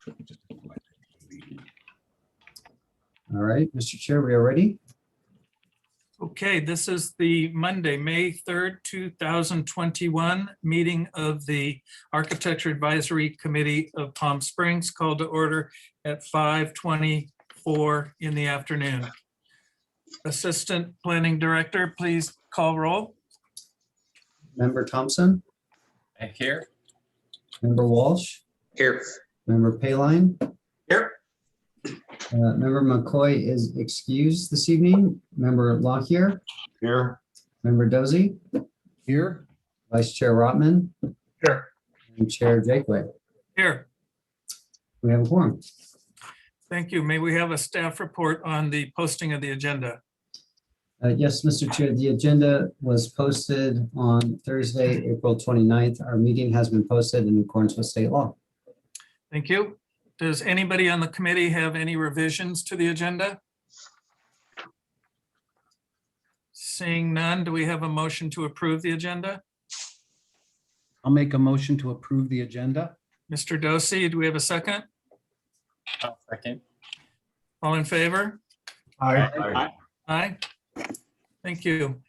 All right, Mr. Chair, we are ready. Okay, this is the Monday, May 3rd, 2021 meeting of the Architecture Advisory Committee of Palm Springs, called to order at 5:24 in the afternoon. Assistant Planning Director, please call roll. Member Thompson, Here. Member Walsh, Here. Member Payline. Here. Member McCoy is excused this evening. Member Lockyer, Here. Member Dozy, Here. Vice Chair Rotman, Here. and Chair Jakeway. Here, We have a quorum. thank you. May we have a staff report on the posting of the agenda? Yes, Mr. Chair, the agenda was posted on Thursday, April 29th. Our meeting has been posted in accordance with state law. Thank you. Does anybody on the committee have any revisions to the agenda? Seeing none, do we have a motion to approve the agenda? I'll make a motion to approve the agenda. Mr. Dorsey, do we have a second? Second. All in favor? Aye. Aye. Thank you.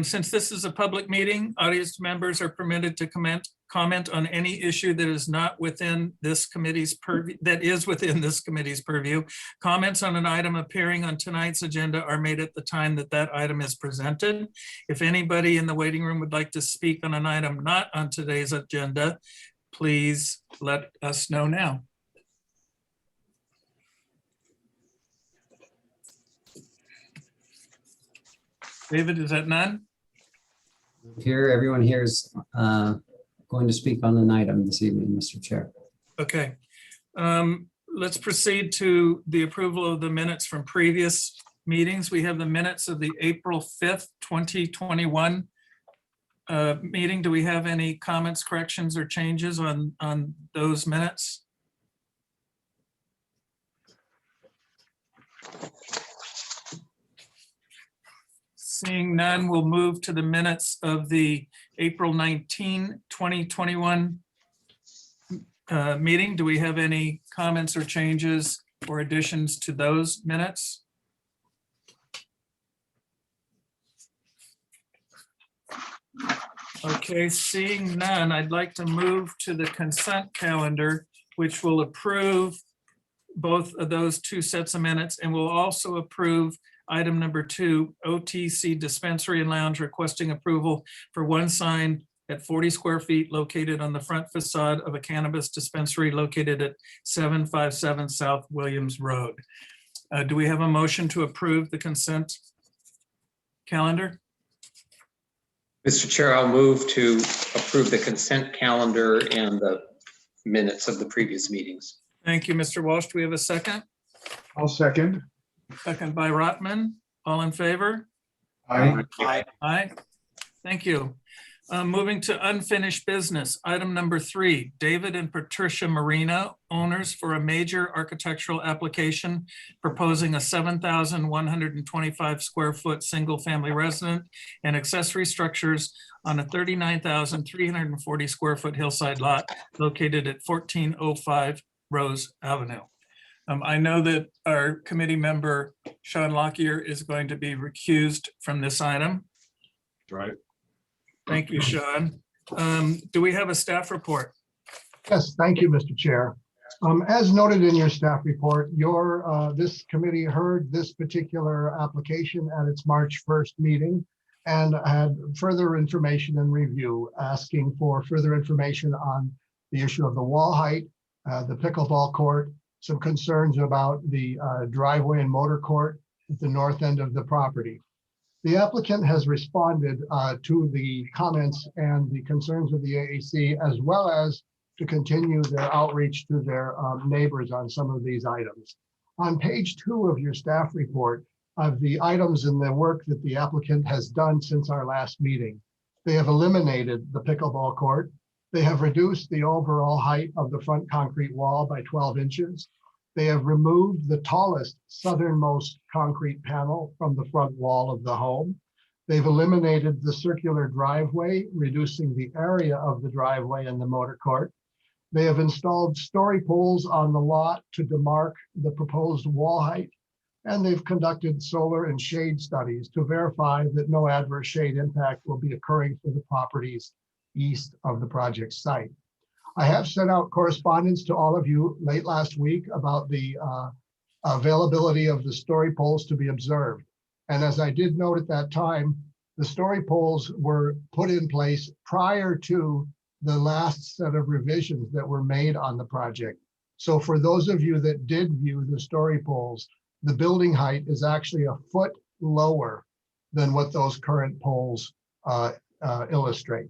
Since this is a public meeting, audience members are permitted to comment on any issue that is not within this committee's purview, that is within this committee's purview. Comments on an item appearing on tonight's agenda are made at the time that that item is presented. If anybody in the waiting room would like to speak on an item not on today's agenda, please let us know now. David, is that none? Here, everyone here is going to speak on an item this evening, Mr. Chair. Okay. Let's proceed to the approval of the minutes from previous meetings. We have the minutes of the April 5th, 2021 meeting. Do we have any comments, corrections, or changes on those minutes? Seeing none, we'll move to the minutes of the April 19, 2021 meeting. Do we have any comments or changes or additions to those minutes? Okay, seeing none, I'd like to move to the consent calendar, which will approve both of those two sets of minutes, and will also approve item number 2, OTC Dispensary and Lounge requesting approval for one sign at 40 square feet located on the front facade of a cannabis dispensary located at 757 South Williams Road. Do we have a motion to approve the consent calendar? Mr. Chair, I'll move to approve the consent calendar and the minutes of the previous meetings. Thank you, Mr. Walsh. Do we have a second? I'll second. Second by Rotman. All in favor? Aye. Aye. Thank you. Moving to unfinished business. Item number 3, David and Patricia Marino, owners for a major architectural application proposing a 7,125 square foot single family resident and accessory structures on a 39,340 square foot hillside lot located at 1405 Rose Avenue. I know that our committee member, Sean Lockyer, is going to be recused from this item. That's right. Thank you, Sean. Do we have a staff report? Yes, thank you, Mr. Chair. As noted in your staff report, this committee heard this particular application at its March 1st meeting and had further information and review, asking for further information on the issue of the wall height, the pickleball court, some concerns about the driveway and motor court at the north end of the property. The applicant has responded to the comments and the concerns of the AAC, as well as to continue their outreach to their neighbors on some of these items. On page 2 of your staff report of the items and the work that the applicant has done since our last meeting, they have eliminated the pickleball court. They have reduced the overall height of the front concrete wall by 12 inches. They have removed the tallest southernmost concrete panel from the front wall of the home. They've eliminated the circular driveway, reducing the area of the driveway and the motor court. They have installed story poles on the lot to demarc the proposed wall height, and they've conducted solar and shade studies to verify that no adverse shade impact will be occurring for the properties east of the project site. I have sent out correspondence to all of you late last week about the availability of the story poles to be observed. And as I did note at that time, the story poles were put in place prior to the last set of revisions that were made on the project. So for those of you that did view the story poles, the building height is actually a foot lower than what those current poles illustrate.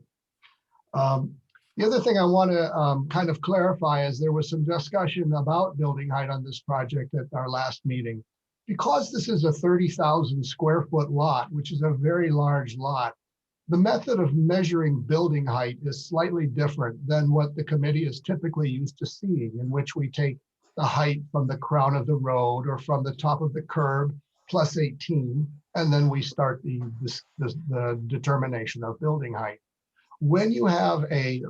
The other thing I want to kind of clarify is there was some discussion about building height on this project at our last meeting. Because this is a 30,000 square foot lot, which is a very large lot, the method of measuring building height is slightly different than what the committee is typically used to seeing, in which we take the height from the crown of the road or from the top of the curb plus 18, and then we start the determination of building height. When you have a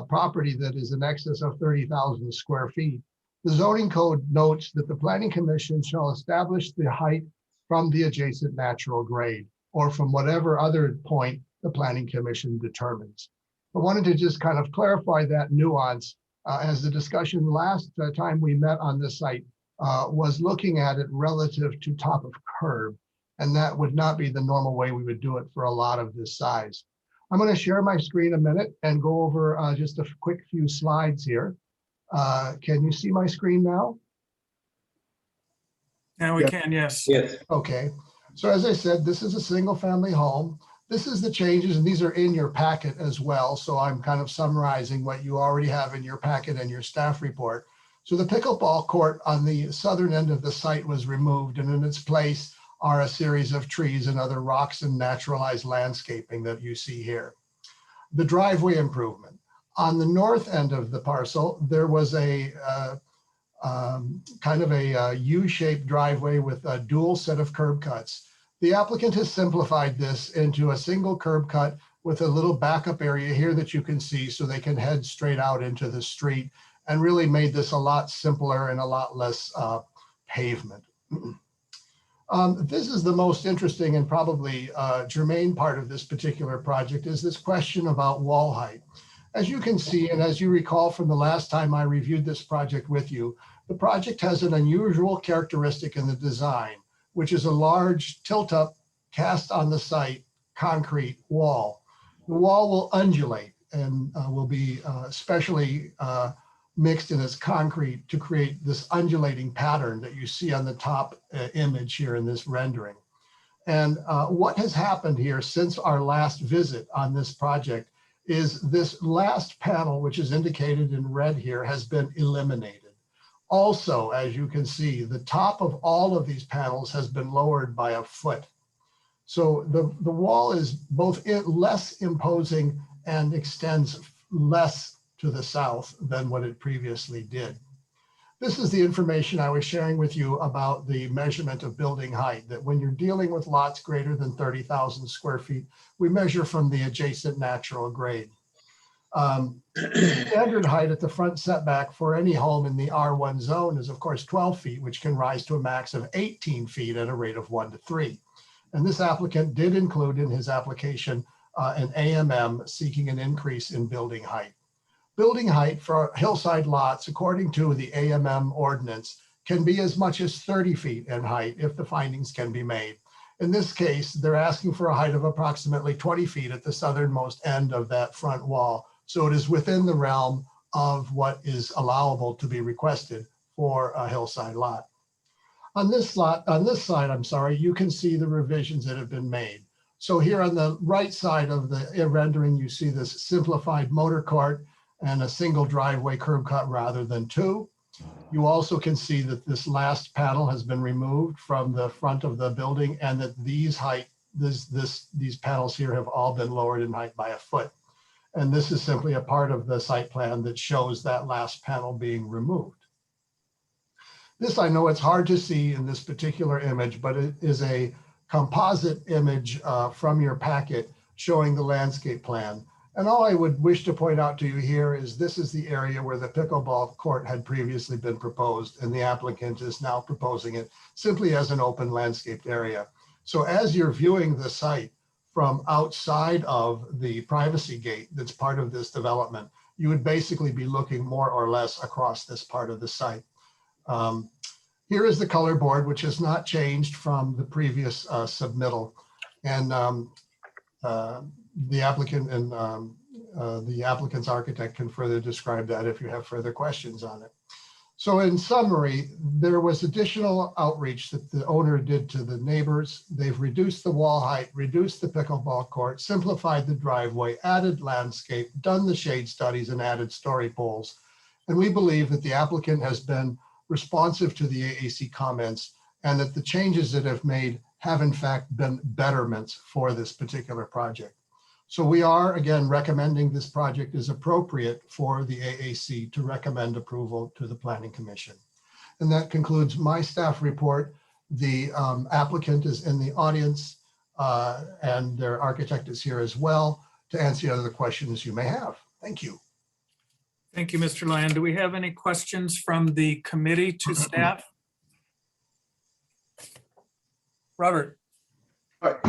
property that is in excess of 30,000 square feet, the zoning code notes that the planning commission shall establish the height from the adjacent natural grade or from whatever other point the planning commission determines. I wanted to just kind of clarify that nuance as the discussion last time we met on this site was looking at it relative to top of curb, and that would not be the normal way we would do it for a lot of this size. I'm going to share my screen a minute and go over just a quick few slides here. Can you see my screen now? Now we can, yes. Yes. Okay. So as I said, this is a single family home. This is the changes, and these are in your packet as well. So I'm kind of summarizing what you already have in your packet and your staff report. So the pickleball court on the southern end of the site was removed, and in its place are a series of trees and other rocks and naturalized landscaping that you see here. The driveway improvement. On the north end of the parcel, there was a kind of a U-shaped driveway with a dual set of curb cuts. The applicant has simplified this into a single curb cut with a little backup area here that you can see so they can head straight out into the street, and really made this a lot simpler and a lot less pavement. This is the most interesting and probably germane part of this particular project, is this question about wall height. As you can see, and as you recall from the last time I reviewed this project with you, the project has an unusual characteristic in the design, which is a large tilt-up cast on the site concrete wall. The wall will undulate and will be specially mixed in its concrete to create this undulating pattern that you see on the top image here in this rendering. And what has happened here since our last visit on this project is this last panel, which is indicated in red here, has been eliminated. Also, as you can see, the top of all of these panels has been lowered by a foot. So the wall is both less imposing and extends less to the south than what it previously did. This is the information I was sharing with you about the measurement of building height, that when you're dealing with lots greater than 30,000 square feet, we measure from the adjacent natural grade. Standard height at the front setback for any home in the R1 zone is of course 12 feet, which can rise to a max of 18 feet at a rate of 1 to 3. And this applicant did include in his application an AMM seeking an increase in building height. Building height for hillside lots, according to the AMM ordinance, can be as much as 30 feet in height if the findings can be made. In this case, they're asking for a height of approximately 20 feet at the southernmost end of that front wall. So it is within the realm of what is allowable to be requested for a hillside lot. On this side, you can see the revisions that have been made. So here on the right side of the rendering, you see this simplified motor court and a single driveway curb cut rather than two. You also can see that this last panel has been removed from the front of the building, and that these panels here have all been lowered in height by a foot. And this is simply a part of the site plan that shows that last panel being removed. This, I know it's hard to see in this particular image, but it is a composite image from your packet showing the landscape plan. And all I would wish to point out to you here is this is the area where the pickleball court had previously been proposed, and the applicant is now proposing it simply as an open landscaped area. So as you're viewing the site from outside of the privacy gate that's part of this development, you would basically be looking more or less across this part of the site. Here is the color board, which has not changed from the previous submittal. And the applicant and the applicant's architect can further describe that if you have further questions on it. So in summary, there was additional outreach that the owner did to the neighbors. They've reduced the wall height, reduced the pickleball court, simplified the driveway, added landscape, done the shade studies, and added story poles. And we believe that the applicant has been responsive to the AAC comments, and that the changes that have made have in fact been betterments for this particular project. So we are again recommending this project is appropriate for the AAC to recommend approval to the Planning Commission. And that concludes my staff report. The applicant is in the audience and their architect is here as well to answer other questions you may have. Thank you. Thank you, Mr. Lyon. Do we have any questions from the committee to staff? Robert.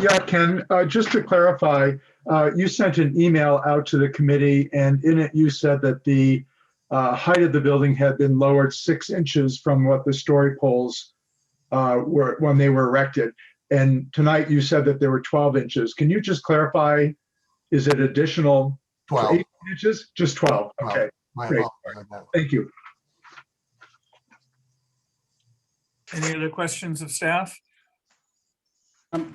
Yeah, Ken, just to clarify, you sent an email out to the committee, and in it you said that the height of the building had been lowered 6 inches from what the story poles were when they were erected. And tonight you said that there were 12 inches. Can you just clarify, is it additional 12. 8 inches? Just 12, okay, My great. apologies on that. Thank you. Any other questions of staff?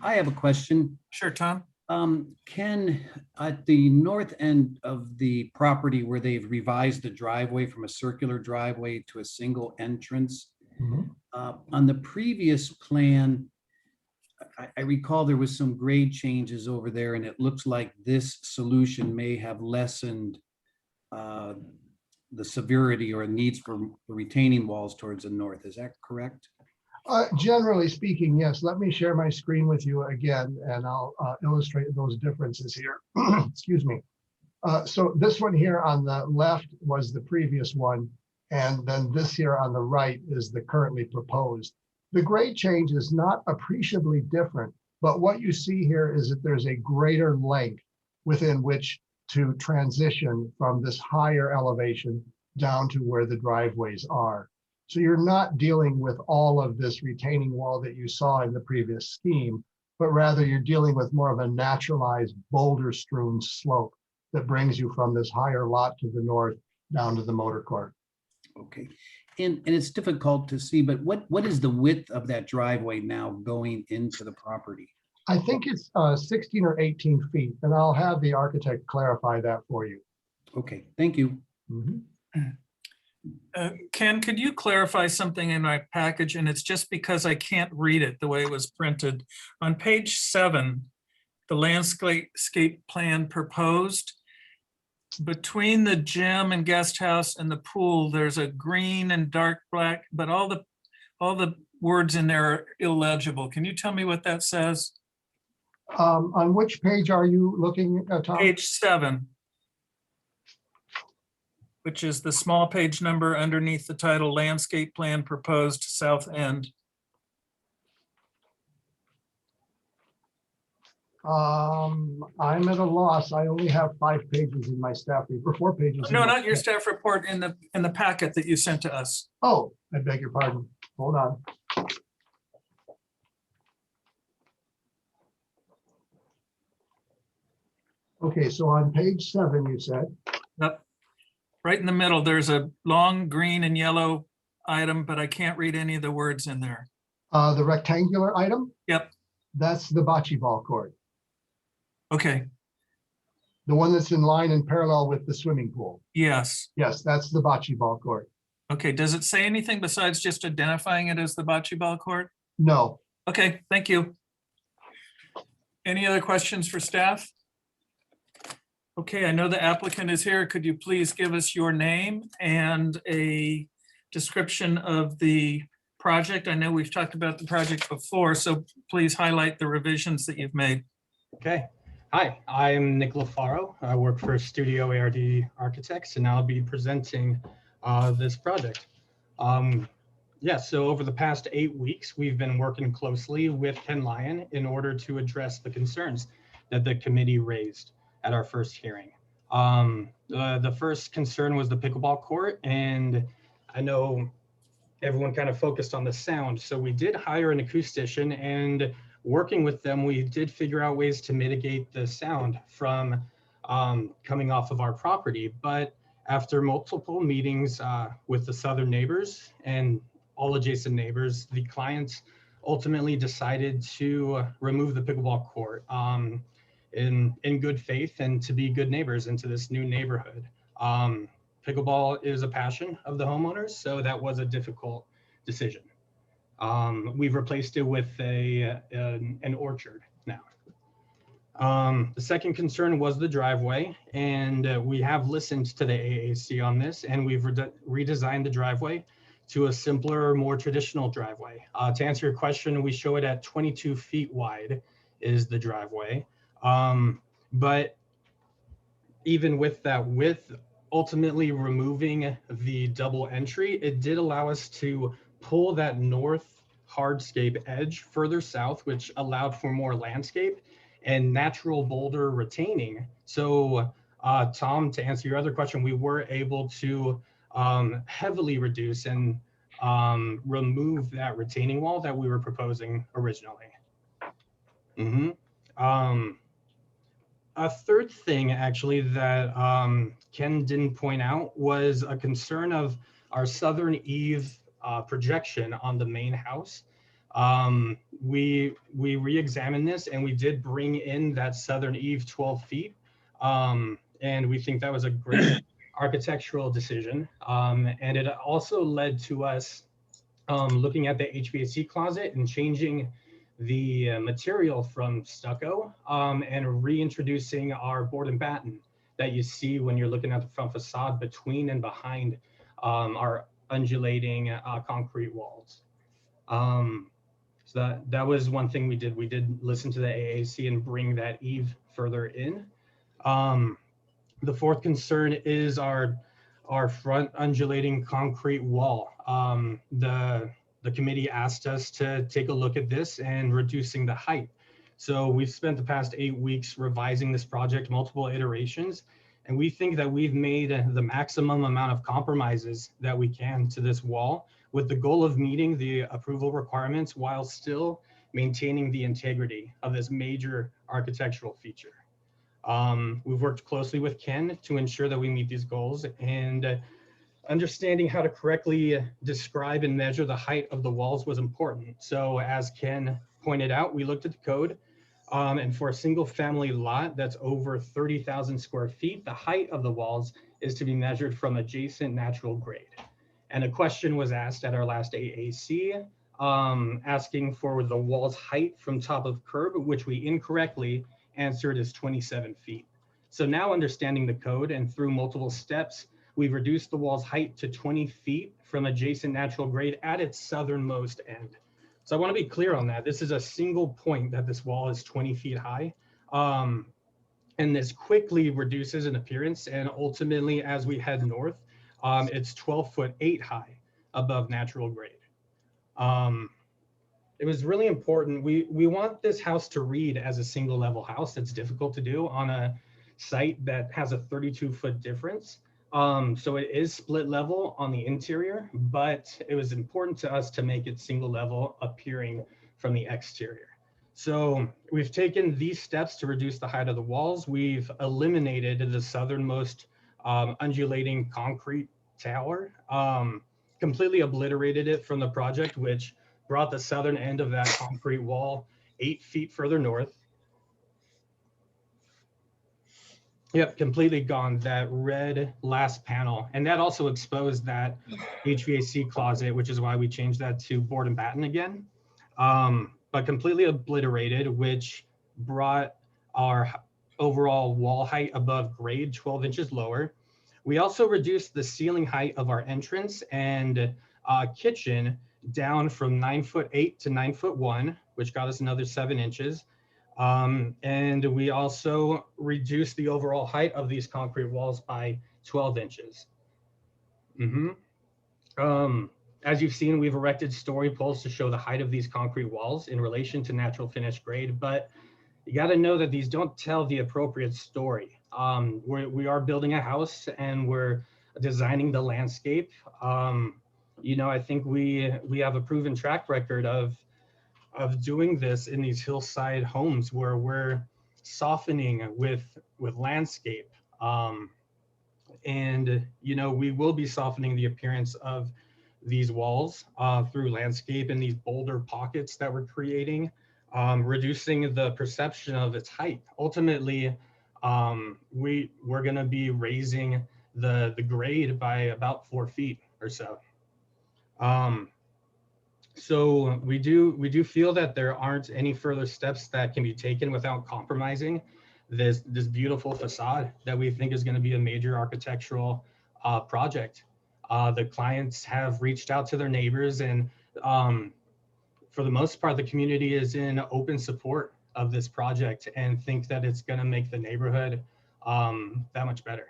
I have a question. Sure, Tom. Ken, at the north end of the property where they've revised the driveway from a circular driveway to a single entrance, Mhm. on the previous plan, I recall there was some grade changes over there, and it looks like this solution may have lessened the severity or needs for retaining walls towards the north. Is that correct? Generally speaking, yes. Let me share my screen with you again, and I'll illustrate those differences here. Excuse me. So this one here on the left was the previous one, and then this here on the right is the currently proposed. The grade change is not appreciably different, but what you see here is that there's a greater length within which to transition from this higher elevation down to where the driveways are. So you're not dealing with all of this retaining wall that you saw in the previous scheme, but rather you're dealing with more of a naturalized boulder strewn slope that brings you from this higher lot to the north down to the motor court. Okay. And it's difficult to see, but what is the width of that driveway now going into the property? I think it's 16 or 18 feet, and I'll have the architect clarify that for you. Okay, thank you. Mhm. Ken, could you clarify something in my package? And it's just because I can't read it the way it was printed. On page 7, the landscape plan proposed, between the gym and guest house and the pool, there's a green and dark black, but all the words in there are illegible. Can you tell me what that says? On which page are you looking at, Tom? Page 7. Which is the small page number underneath the title Landscape Plan Proposed South End. I'm at a loss. I only have 5 pages in my staff report, 4 pages. No, not your staff report, in the packet that you sent to us. Oh, I beg your pardon. Hold on. Okay, so on page 7, you said. Yep. Right in the middle, there's a long green and yellow item, but I can't read any of the words in there. The rectangular item? Yep. That's the bocce ball court. Okay. The one that's in line and parallel with the swimming pool. Yes. Yes, that's the bocce ball court. Okay. Does it say anything besides just identifying it as the bocce ball court? No. Okay. Thank you. Any other questions for staff? Okay, I know the applicant is here. Could you please give us your name and a description of the project? I know we've talked about the project before, so please highlight the revisions that you've made. Okay, Hi, I'm Nick LaFaro. I work for Studio ARD Architects, and I'll be presenting this project. So over the past 8 weeks, we've been working closely with Ken Lyon in order to address the concerns that the committee raised at our first hearing. The first concern was the pickleball court, and I know everyone kind of focused on the sound. So we did hire an acoustician, and working with them, we did figure out ways to mitigate the sound from coming off of our property. But after multiple meetings with the southern neighbors and all adjacent neighbors, the clients ultimately decided to remove the pickleball court in good faith and to be good neighbors into this new neighborhood. Pickleball is a passion of the homeowners, so that was a difficult decision. We've replaced it with an orchard now. The second concern was the driveway, and we have listened to the AAC on this, and we've redesigned the driveway to a simpler, more traditional driveway. To answer your question, we show it at 22 feet wide is the driveway. But even with that width, ultimately removing the double entry, it did allow us to pull that north hardscape edge further south, which allowed for more landscape and natural boulder retaining. So Tom, to answer your other question, we were able to heavily reduce and remove that retaining wall that we were proposing originally. A third thing actually that Ken didn't point out was a concern of our southern eave projection on the main house. We re-examined this, and we did bring in that southern eave 12 feet. And we think that was a great architectural decision. And it also led to us looking at the HVAC closet and changing the material from stucco and reintroducing our board and batten that you see when you're looking at the front facade between and behind our undulating concrete walls. So that was one thing we did. We did listen to the AAC and bring that eave further in. The fourth concern is our front undulating concrete wall. The committee asked us to take a look at this and reducing the height. So we've spent the past 8 weeks revising this project, multiple iterations, and we think that we've made the maximum amount of compromises that we can to this wall with the goal of meeting the approval requirements while still maintaining the integrity of this major architectural feature. We've worked closely with Ken to ensure that we meet these goals, and understanding how to correctly describe and measure the height of the walls was important. So as Ken pointed out, we looked at the code, and for a single family lot that's over 30,000 square feet, the height of the walls is to be measured from adjacent natural grade. And a question was asked at our last AAC, asking for the wall's height from top of curb, which we incorrectly answered as 27 feet. So now understanding the code and through multiple steps, we've reduced the wall's height to 20 feet from adjacent natural grade at its southernmost end. So I want to be clear on that. This is a single point that this wall is 20 feet high. And this quickly reduces in appearance. And ultimately, as we head north, it's 12'8" high above natural grade. It was really important. We want this house to read as a single level house. That's difficult to do on a site that has a 32-foot difference. So it is split level on the interior, but it was important to us to make it single level appearing from the exterior. So we've taken these steps to reduce the height of the walls. We've eliminated the southernmost undulating concrete tower, completely obliterated it from the project, which brought the southern end of that concrete wall 8 feet further north. Yep, completely gone, that red last panel. And that also exposed that HVAC closet, which is why we changed that to board and batten again. But completely obliterated, which brought our overall wall height above grade 12 inches lower. We also reduced the ceiling height of our entrance and kitchen down from 9'8" to 9'1", which got us another 7 inches. And we also reduced the overall height of these concrete walls by 12 inches. As you've seen, we've erected story poles to show the height of these concrete walls in relation to natural finish grade, but you got to know that these don't tell the appropriate story. We are building a house and we're designing the landscape. I think we have a proven track record of doing this in these hillside homes where we're softening with landscape. And we will be softening the appearance of these walls through landscape and these boulder pockets that we're creating, reducing the perception of its height. Ultimately, we're going to be raising the grade by about 4 feet or so. So we do feel that there aren't any further steps that can be taken without compromising this beautiful facade that we think is going to be a major architectural project. The clients have reached out to their neighbors, and for the most part, the community is in open support of this project and think that it's going to make the neighborhood that much better.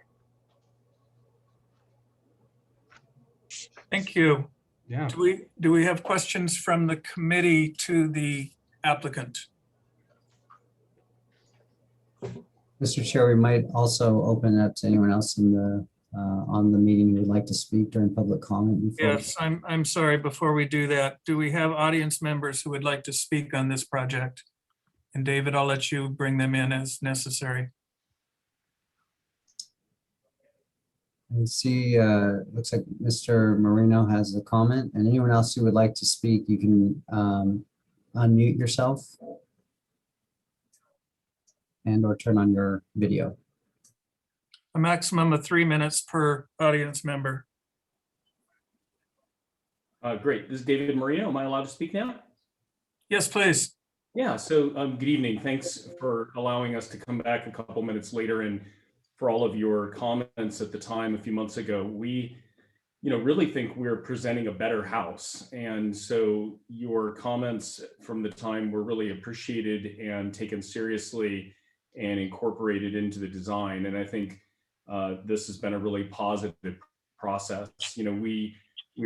Thank you. Yeah. Do we have questions from the committee to the applicant? Mr. Chair, we might also open it up to anyone else in the on the meeting who would like to speak during public comment. Yes, I'm sorry. Before we do that, do we have audience members who would like to speak on this project? And David, I'll let you bring them in as necessary. I see, looks like Mr. Marino has a comment, and anyone else who would like to speak, you can unmute yourself and or turn on your video. A maximum of 3 minutes per audience member. Great. This is David Marino. Am I allowed to speak now? Yes, please. Yeah. So good evening. Thanks for allowing us to come back a couple minutes later and for all of your comments at the time a few months ago. We, really think we're presenting a better house. And so your comments from the time were really appreciated and taken seriously and incorporated into the design. And I think this has been a really positive process. We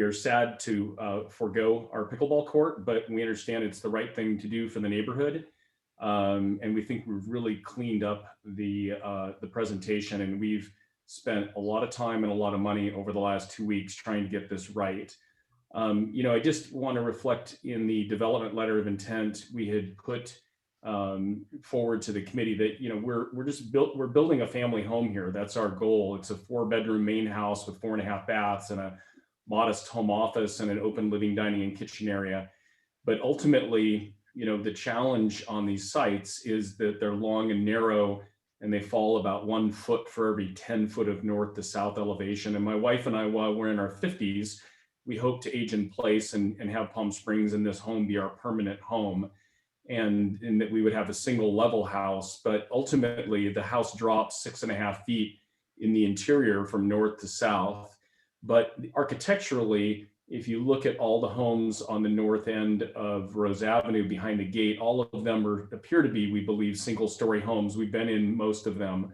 are sad to forego our pickleball court, but we understand it's the right thing to do for the neighborhood. And we think we've really cleaned up the presentation, and we've spent a lot of time and a lot of money over the last 2 weeks trying to get this right. I just want to reflect in the development letter of intent we had put forward to the committee that we're building a family home here. That's our goal. It's a 4-bedroom main house with 4.5 baths and a modest home office and an open living, dining, and kitchen area. But ultimately, the challenge on these sites is that they're long and narrow, and they fall about 1 foot for every 10 foot of north to south elevation. And my wife and I, while we're in our 50s, we hope to age in place and have Palm Springs and this home be our permanent home. And that we would have a single level house, but ultimately the house drops 6.5 feet in the interior from north to south. But architecturally, if you look at all the homes on the north end of Rose Avenue behind the gate, all of them appear to be, we believe, single-story homes. We've been in most of them.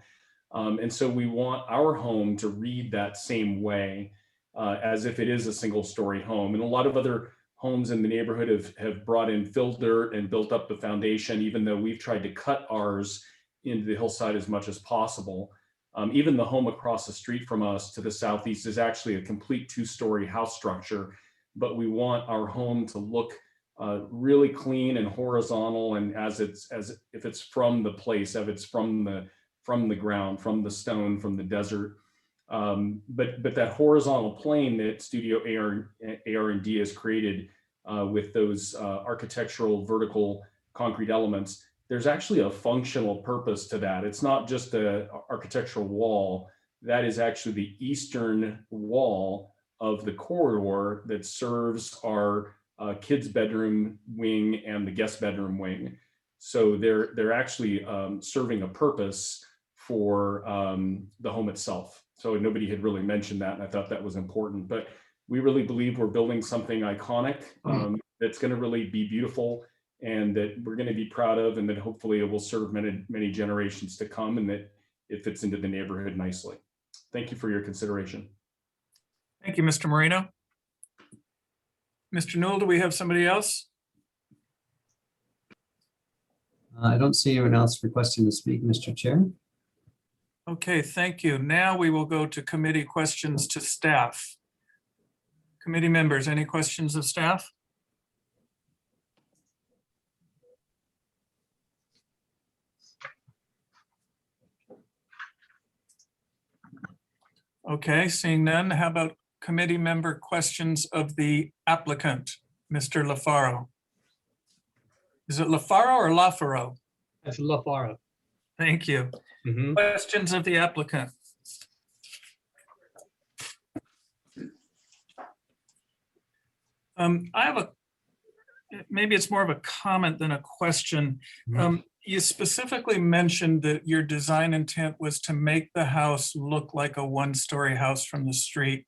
And so we want our home to read that same way, as if it is a single-story home. And a lot of other homes in the neighborhood have brought in fill dirt and built up the foundation, even though we've tried to cut ours into the hillside as much as possible. Even the home across the street from us to the southeast is actually a complete 2-story house structure, but we want our home to look really clean and horizontal, and as if it's from the place, if it's from the ground, from the stone, from the desert. But that horizontal plane that Studio AR&D has created with those architectural vertical concrete elements, there's actually a functional purpose to that. It's not just an architectural wall. That is actually the eastern wall of the corridor that serves our kids' bedroom wing and the guest bedroom wing. So they're actually serving a purpose for the home itself. So nobody had really mentioned that, and I thought that was important. But we really believe we're building something iconic that's going to really be beautiful and that we're going to be proud of, and that hopefully it will serve many, many generations to come, and that it fits into the neighborhood nicely. Thank you for your consideration. Thank you, Mr. Marino. Mr. Newell, do we have somebody else? I don't see anyone else requesting to speak, Mr. Chair. Okay, thank you. Now we will go to committee questions to staff. Committee members, any questions of staff? Okay, seeing none, how about committee member questions of the applicant, Mr. LaFaro? Is it LaFaro or LaFaro? That's LaFaro. Thank you. Mhm. Questions of the applicant? I have a, maybe it's more of a comment than a question. You specifically mentioned that your design intent was to make the house look like a one-story house from the street.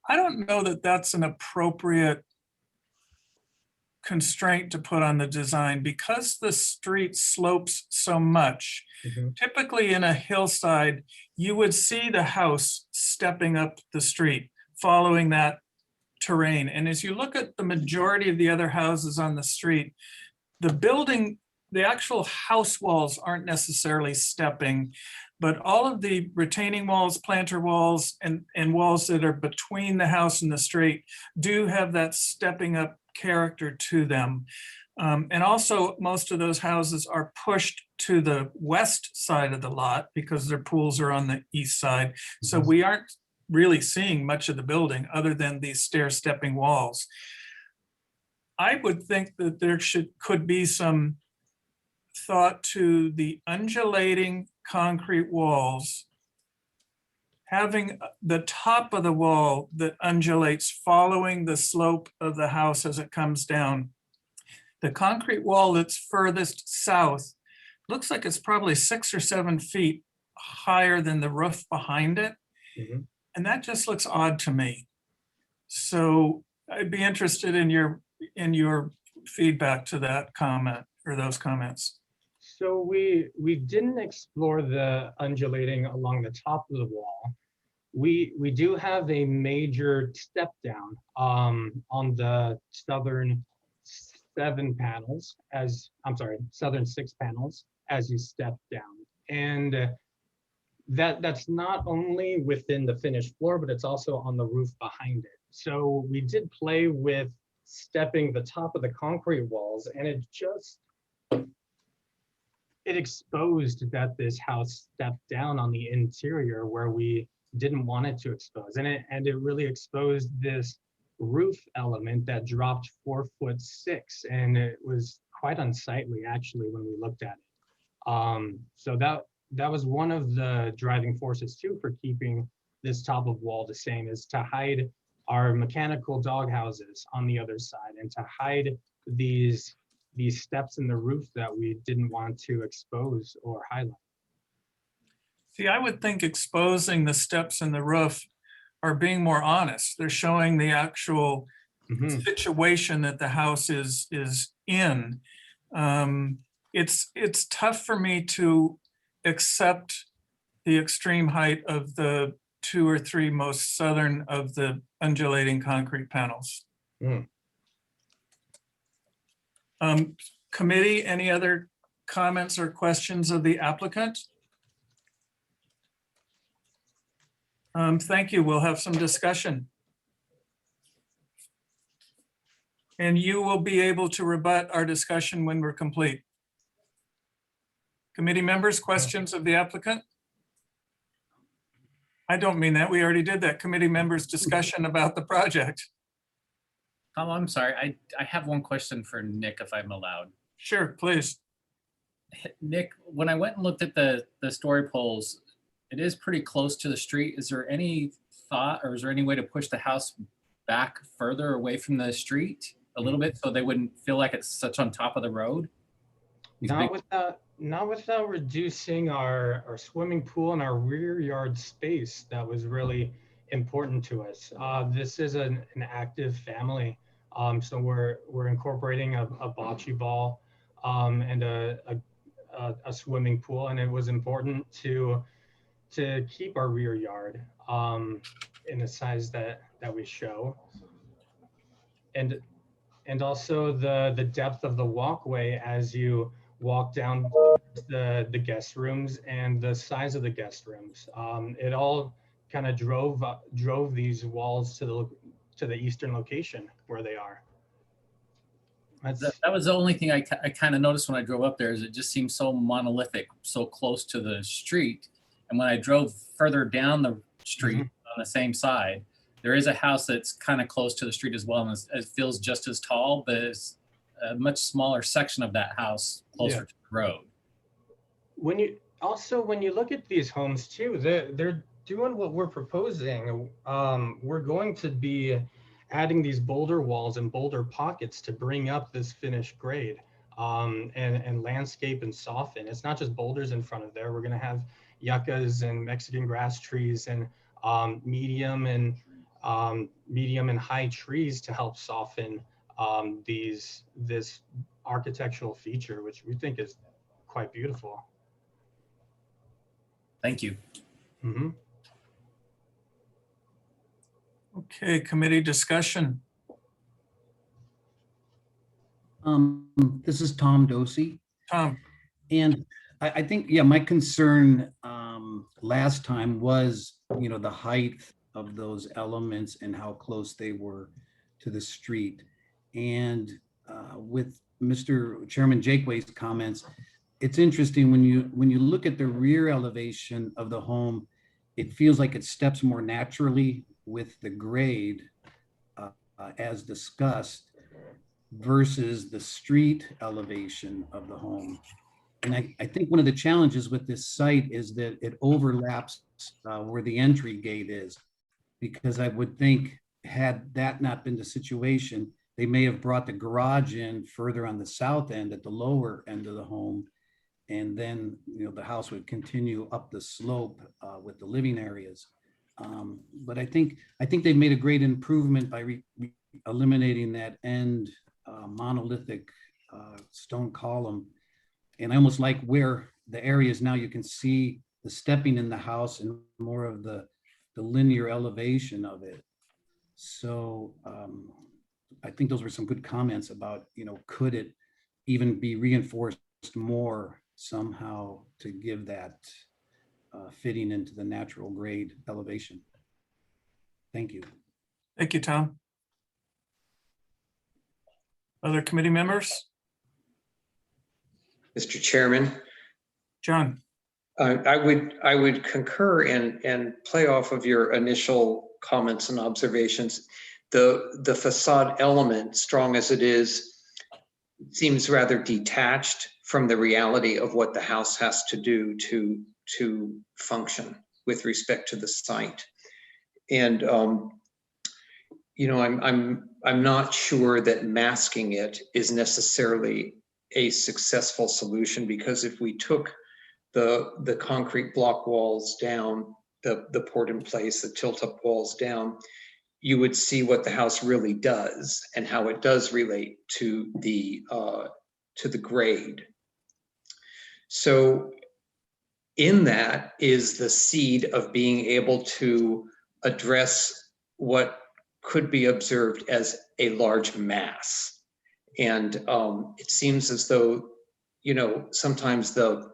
I don't know that that's an appropriate constraint to put on the design because the street slopes so much. Typically in a hillside, you would see the house stepping up the street, following that terrain. And as you look at the majority of the other houses on the street, the building, the actual house walls aren't necessarily stepping, but all of the retaining walls, planter walls, and walls that are between the house and the street do have that stepping up character to them. And also most of those houses are pushed to the west side of the lot because their pools are on the east side. So we aren't really seeing much of the building other than these stair-stepping walls. I would think that there could be some thought to the undulating concrete walls, having the top of the wall that undulates following the slope of the house as it comes down. The concrete wall that's furthest south looks like it's probably 6 or 7 feet higher than the roof behind it. And that just looks odd to me. So I'd be interested in your feedback to that comment or those comments. So we didn't explore the undulating along the top of the wall. We do have a major step down on the southern southern 6 panels as you step down. And that's not only within the finished floor, but it's also on the roof behind it. So we did play with stepping the top of the concrete walls, and it exposed that this house stepped down on the interior where we didn't want it to expose. And it really exposed this roof element that dropped 4'6", and it was quite unsightly actually when we looked at it. So that was one of the driving forces too for keeping this top of wall the same, is to hide our mechanical dog houses on the other side and to hide these steps in the roof that we didn't want to expose or highlight. See, I would think exposing the steps in the roof are being more honest. They're showing the actual situation that the house is in. It's tough for me to accept the extreme height of the 2 or 3 most southern of the undulating concrete panels. Committee, any other comments or questions of the applicant? Thank you. We'll have some discussion. And you will be able to rebut our discussion when we're complete. Committee members, questions of the applicant? I don't mean that. We already did that. Committee members' discussion about the project. Oh, I'm sorry. I have one question for Nick, if I'm allowed. Sure, please. Nick, when I went and looked at the story poles, it is pretty close to the street. Is there any thought, or is there any way to push the house back further away from the street a little bit so they wouldn't feel like it's such on top of the road? Not without reducing our swimming pool and our rear yard space. That was really important to us. This is an active family, so we're incorporating a bocce ball and a swimming pool, and it was important to keep our rear yard in the size that we show, and also the depth of the walkway as you walk down the guest rooms and the size of the guest rooms. It all kind of drove these walls to the eastern location where they are. That was the only thing I kind of noticed when I drove up there, is it just seemed so monolithic, so close to the street. And when I drove further down the street on the same side, there is a house that's kind of close to the street as well. And it feels just as tall, but it's a much smaller section of that house closer to the road. When you look at these homes too, they're doing what we're proposing. We're going to be adding these boulder walls and boulder pockets to bring up this finished grade and landscape and soften. It's not just boulders in front of there. We're going to have yuccas and Mexican grass trees and medium and high trees to help soften this architectural feature, which we think is quite beautiful. Thank you. Okay, committee discussion. This is Tom Dosey. Tom. And I think, yeah, my concern last time was, the height of those elements and how close they were to the street. And with Mr. Chairman Jakeway's comments, it's interesting when you look at the rear elevation of the home, it feels like it steps more naturally with the grade as discussed versus the street elevation of the home. And I think one of the challenges with this site is that it overlaps where the entry gate is, because I would think had that not been the situation, they may have brought the garage in further on the south end at the lower end of the home. And then, the house would continue up the slope with the living areas. But I think they've made a great improvement by eliminating that end monolithic stone column. And I almost like where the areas now you can see the stepping in the house and more of the linear elevation of it. So I think those were some good comments about, could it even be reinforced more somehow to give that fitting into the natural grade elevation. Thank you. Thank you, Tom. Other committee members? Mr. Chairman. John. I would concur and play off of your initial comments and observations. The facade element, strong as it is, seems rather detached from the reality of what the house has to do to function with respect to the site. And I'm not sure that masking it is necessarily a successful solution, because if we took the concrete block walls down, the poured in place, the tilt up walls down, you would see what the house really does and how it does relate to the grade. So in that is the seed of being able to address what could be observed as a large mass. And it seems as though, sometimes the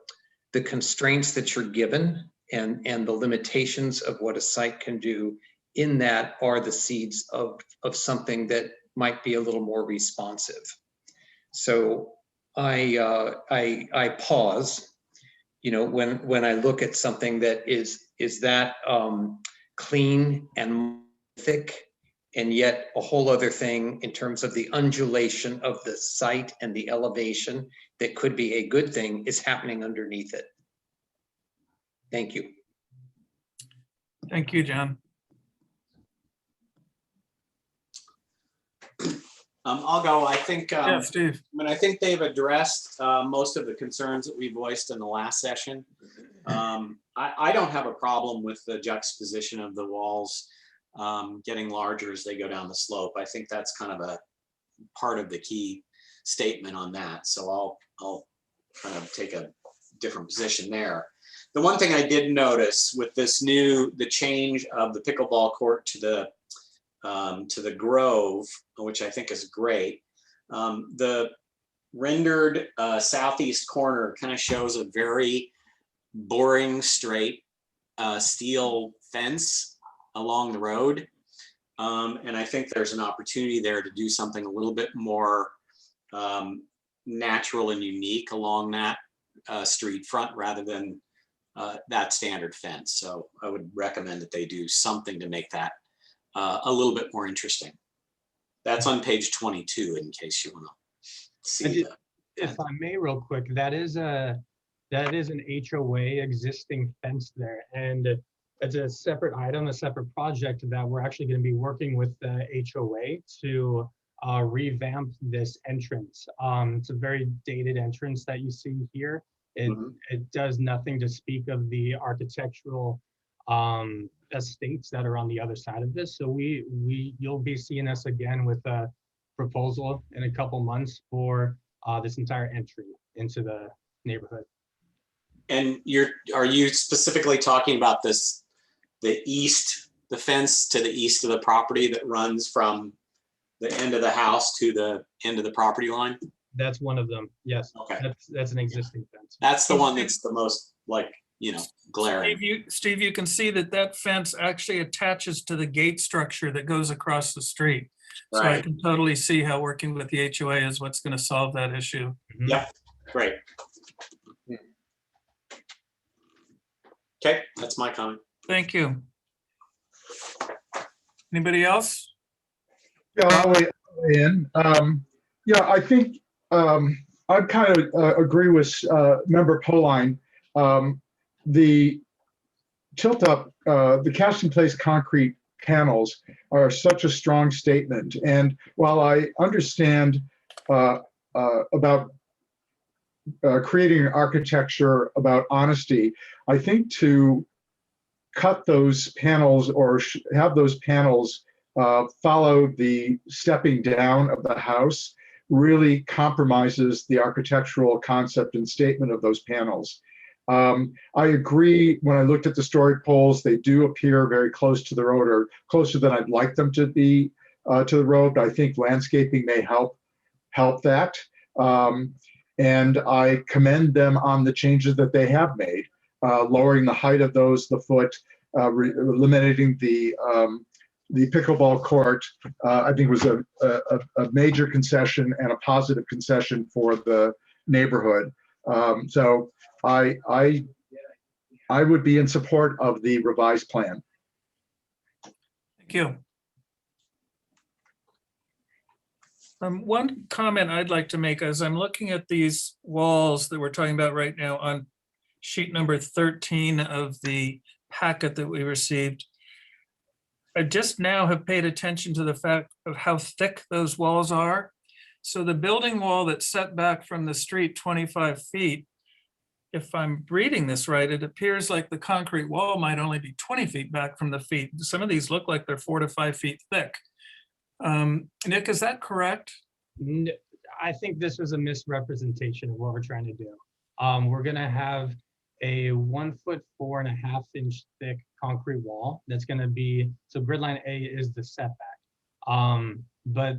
constraints that you're given and the limitations of what a site can do in that are the seeds of something that might be a little more responsive. So I pause, when I look at something that is that clean and thick, and yet a whole other thing in terms of the undulation of the site and the elevation that could be a good thing is happening underneath it. Thank you. Thank you, John. I'll go. I think, Yeah, Steve. I think they've addressed most of the concerns that we voiced in the last session. I don't have a problem with the juxtaposition of the walls getting larger as they go down the slope. I think that's kind of a part of the key statement on that. So I'll kind of take a different position there. The one thing I did notice with this the change of the pickleball court to the Grove, which I think is great. The rendered southeast corner kind of shows a very boring straight steel fence along the road. And I think there's an opportunity there to do something a little bit more natural and unique along that street front rather than that standard fence. So I would recommend that they do something to make that a little bit more interesting. That's on page 22 in case you want to see that. If I may, real quick, that is an HOA existing fence there, and it's a separate item, a separate project that we're actually going to be working with the HOA to revamp this entrance. It's a very dated entrance that you see here. It does nothing to speak of the architectural estates that are on the other side of this. So you'll be seeing us again with a proposal in a couple months for this entire entry into the neighborhood. And are you specifically talking about the fence to the east of the property that runs from the end of the house to the end of the property line? That's one of them. Yes. Okay. That's an existing fence. That's the one that's the most glaring. Steve, you can see that fence actually attaches to the gate structure that goes across the street. So I can totally see how working with the HOA is what's going to solve that issue. Yep, great. Okay, that's my comment. Thank you. Anybody else? Yeah, I'll weigh in. Yeah, I think I kind of agree with Member Poline. The tilt-up, the cast-in-place concrete panels are such a strong statement. And while I understand about creating an architecture about honesty, I think to cut those panels or have those panels follow the stepping down of the house really compromises the architectural concept and statement of those panels. I agree, when I looked at the story poles, they do appear very close to the road, or closer than I'd like them to be to the road. But I think landscaping may help that. And I commend them on the changes that they have made, lowering the height of the foot, eliminating the pickleball court. I think was a major concession and a positive concession for the neighborhood. So I would be in support of the revised plan. Thank you. One comment I'd like to make as I'm looking at these walls that we're talking about right now on sheet number 13 of the packet that we received. I just now have paid attention to the fact of how thick those walls are. So the building wall that's set back from the street 25 feet, if I'm reading this right, it appears like the concrete wall might only be 20 feet back from the feet. Some of these look like they're 4 to 5 feet thick. Nick, is that correct? I think this was a misrepresentation of what we're trying to do. We're gonna have a 1 foot 4.5 inch thick concrete wall that's gonna be, so grid line A is the setback. But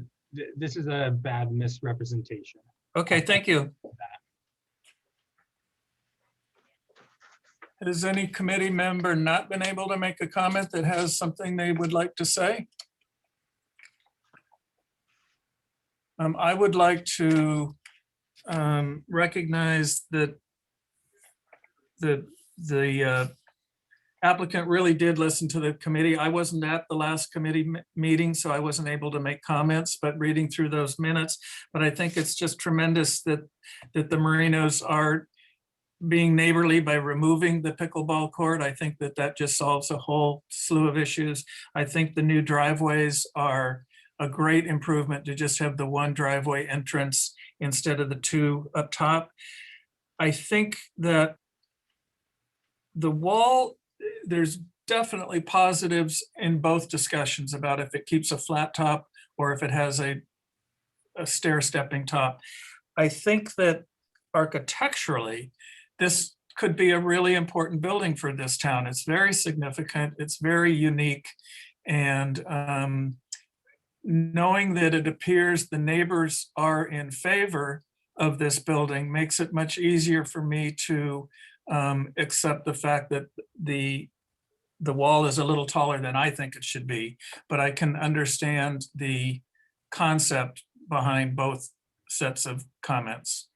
this is a bad misrepresentation. Okay, thank you. Has any committee member not been able to make a comment that has something they would like to say? I would like to recognize that the applicant really did listen to the committee. I wasn't at the last committee meeting, so I wasn't able to make comments, but reading through those minutes. But I think it's just tremendous that the Marinos are being neighborly by removing the pickleball court. I think that just solves a whole slew of issues. I think the new driveways are a great improvement to just have the one driveway entrance instead of the two up top. I think that the wall, there's definitely positives in both discussions about if it keeps a flat top or if it has a a stair-stepping top. I think that architecturally, this could be a really important building for this town. It's very significant. It's very unique. And knowing that it appears the neighbors are in favor of this building makes it much easier for me to accept the fact that the wall is a little taller than I think it should be, but I can understand the concept behind both sets of comments.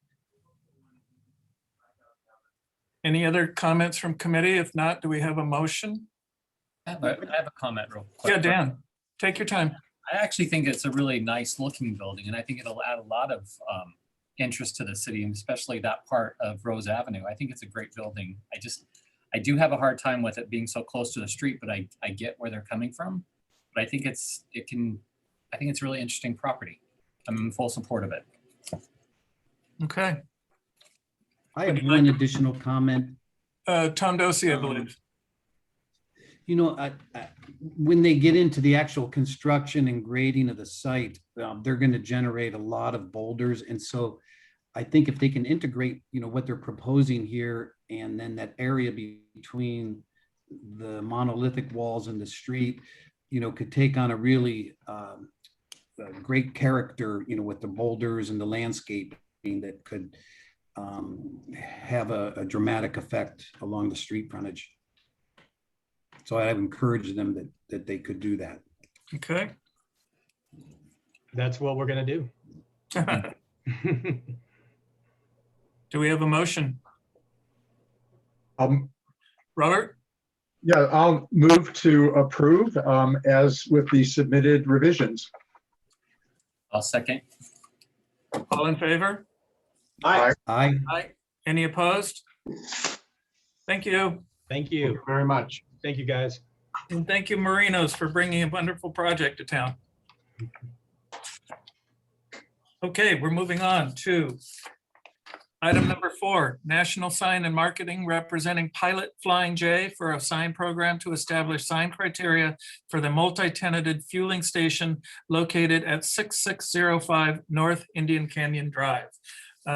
Any other comments from committee? If not, do we have a motion? I have a comment real quick. Yeah, Dan, take your time. I actually think it's a really nice looking building, and I think it'll add a lot of interest to the city, and especially that part of Rose Avenue. I think it's a great building. I do have a hard time with it being so close to the street, but I get where they're coming from. But I think it's a really interesting property. I'm in full support of it. Okay. I have one additional comment. Tom Dosey, I believe. You know, when they get into the actual construction and grading of the site, they're going to generate a lot of boulders. And so I think if they can integrate, you know, what they're proposing here, and then that area between the monolithic walls and the street, you know, could take on a really great character, you know, with the boulders and the landscaping that could have a dramatic effect along the street frontage. So I've encouraged them that they could do that. Okay. That's what we're gonna do. Do we have a motion? Robert? Yeah, I'll move to approve as with the submitted revisions. I'll second. All in favor? Aye. Aye. Aye. Any opposed? Thank you. Thank Thank you. you very much. Thank you, guys. And thank you, Marinos, for bringing a wonderful project to town. Okay, we're moving on to item number 4, national sign and marketing representing Pilot Flying J for a sign program to establish sign criteria for the multi-tenanted fueling station located at 6605 North Indian Canyon Drive.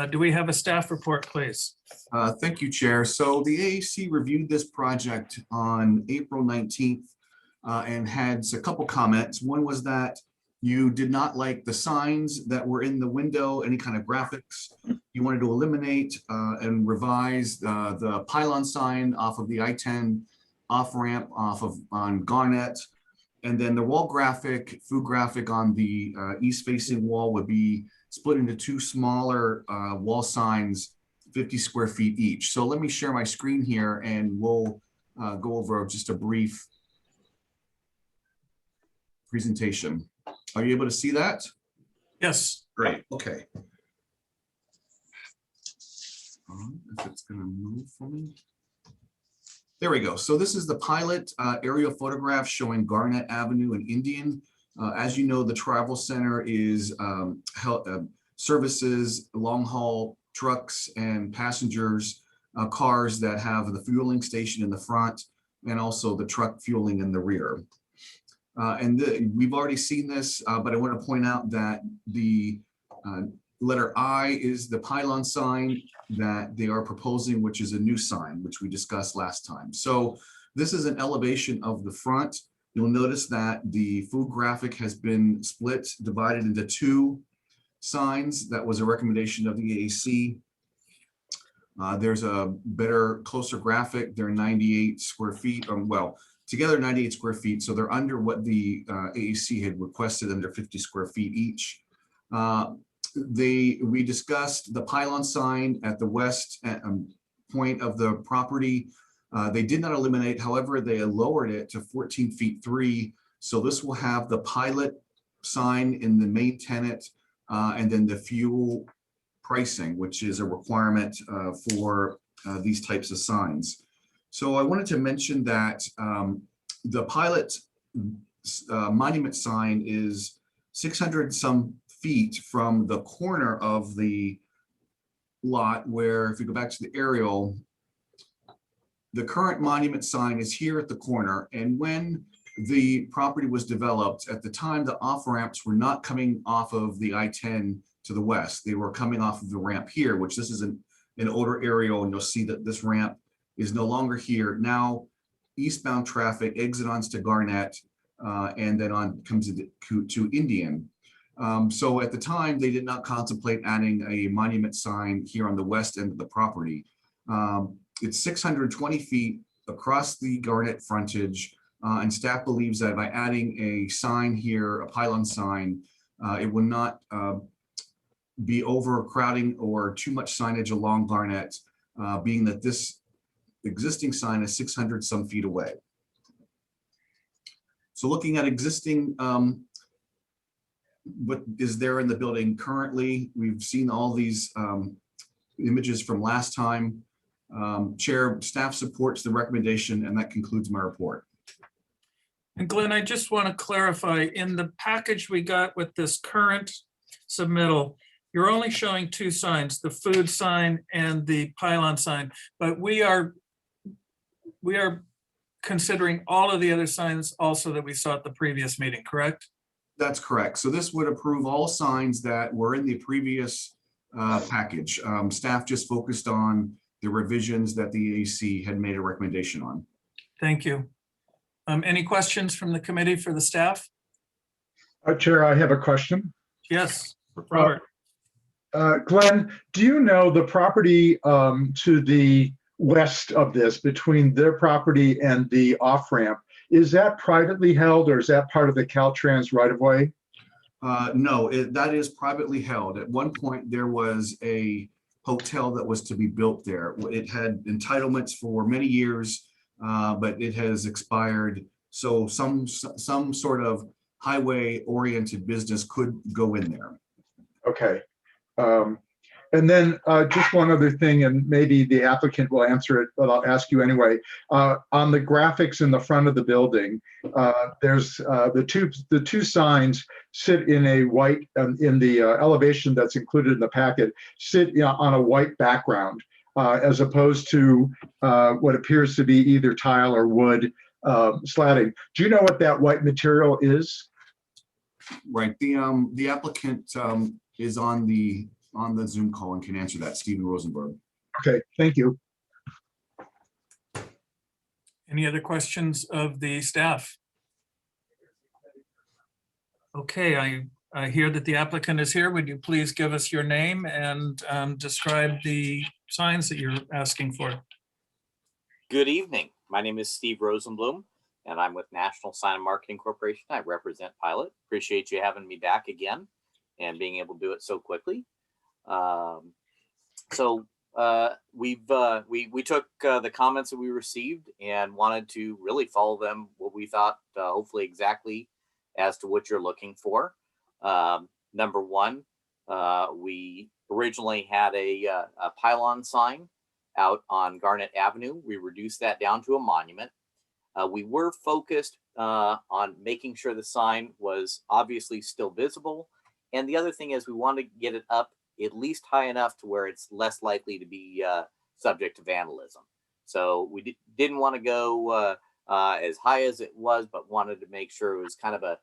Do we have a staff report, please? Thank you, Chair. So the AAC reviewed this project on April 19th and had a couple comments. One was that you did not like the signs that were in the window, any kind of graphics. You wanted to eliminate and revise the pylon sign off of the I-10 off-ramp on Garnet. And then the wall graphic, food graphic on the east-facing wall would be split into 2 smaller wall signs, 50 square feet each. So let me share my screen here and we'll go over just a brief presentation. Are you able to see that? Yes. Great, okay. If it's gonna move for me. There we go. So this is the pilot aerial photograph showing Garnet Avenue and Indian. As you know, the travel center is services long haul trucks and passengers cars that have the fueling station in the front and also the truck fueling in the rear. We've already seen this, but I want to point out that the letter I is the pylon sign that they are proposing, which is a new sign, which we discussed last time. So this is an elevation of the front. You'll notice that the food graphic has been split, divided into 2 signs. That was a recommendation of the AAC. There's a better, closer graphic. They're 98 square feet, well, together 98 square feet. So they're under what the AAC had requested, under 50 square feet each. We discussed the pylon sign at the west point of the property. They did not eliminate, however, they lowered it to 14 feet 3. So this will have the pilot sign in the main tenet and then the fuel pricing, which is a requirement for these types of signs. So I wanted to mention that the pilot monument sign is 600 some feet from the corner of the lot, where if you go back to the aerial, the current monument sign is here at the corner. And when the property was developed, at the time, the off-ramps were not coming off of the I-10 to the west. They were coming off of the ramp here, which this is an older aerial, and you'll see that this ramp is no longer here. Now, eastbound traffic exit onto Garnett, and then on comes to Indian. So at the time, they did not contemplate adding a monument sign here on the west end of the property. It's 620 feet across the Garnett frontage, and staff believes that by adding a sign here, a pylon sign, it will not be overcrowding or too much signage along Garnett, being that this existing sign is 600 some feet away. So looking at existing, what is there in the building currently, we've seen all these images from last time. Chair, staff supports the recommendation, and that concludes my report. And Glenn, I just want to clarify, in the package we got with this current submittal, you're only showing two signs, the food sign and the pylon sign, but we are considering all of the other signs also that we saw at the previous meeting, correct? That's correct. So this would approve all signs that were in the previous package. Staff just focused on the revisions that the AEC had made a recommendation on. Thank you. Any questions from the committee for the staff? Chair, I have a question. Yes, Robert. Glenn, do you know the property to the west of this, between their property and the off-ramp, is that privately held, or is that part of the Caltrans right-of-way? No, that is privately held. At one point, there was a hotel that was to be built there. It had entitlements for many years, but it has expired. So some sort of highway-oriented business could go in there. Okay. And then just one other thing, and maybe the applicant will answer it, but I'll ask you anyway. On the graphics in the front of the building, there's the two signs sit in a white, in the elevation that's included in the packet, sit on a white background, as opposed to what appears to be either tile or wood slatting. Do you know what that white material is? Right. The applicant is on the Zoom call and can answer that, Stephen Rosenberg. Okay, thank you. Any other questions of the staff? Okay, I hear that the applicant is here. Would you please give us your name and describe the signs that you're asking for? Good evening. My name is Steve Rosenblum, and I'm with National Sign and Marketing Corporation. I represent Pilot. Appreciate you having me back again and being able to do it so quickly. We took the comments that we received and wanted to really follow them, what we thought, hopefully exactly as to what you're looking for. Number one, we originally had a pylon sign out on Garnett Avenue. We reduced that down to a monument. We were focused on making sure the sign was obviously still visible. And the other thing is we wanted to get it up at least high enough to where it's less likely to be subject to vandalism. So we didn't want to go as high as it was, but wanted to make sure it was kind of a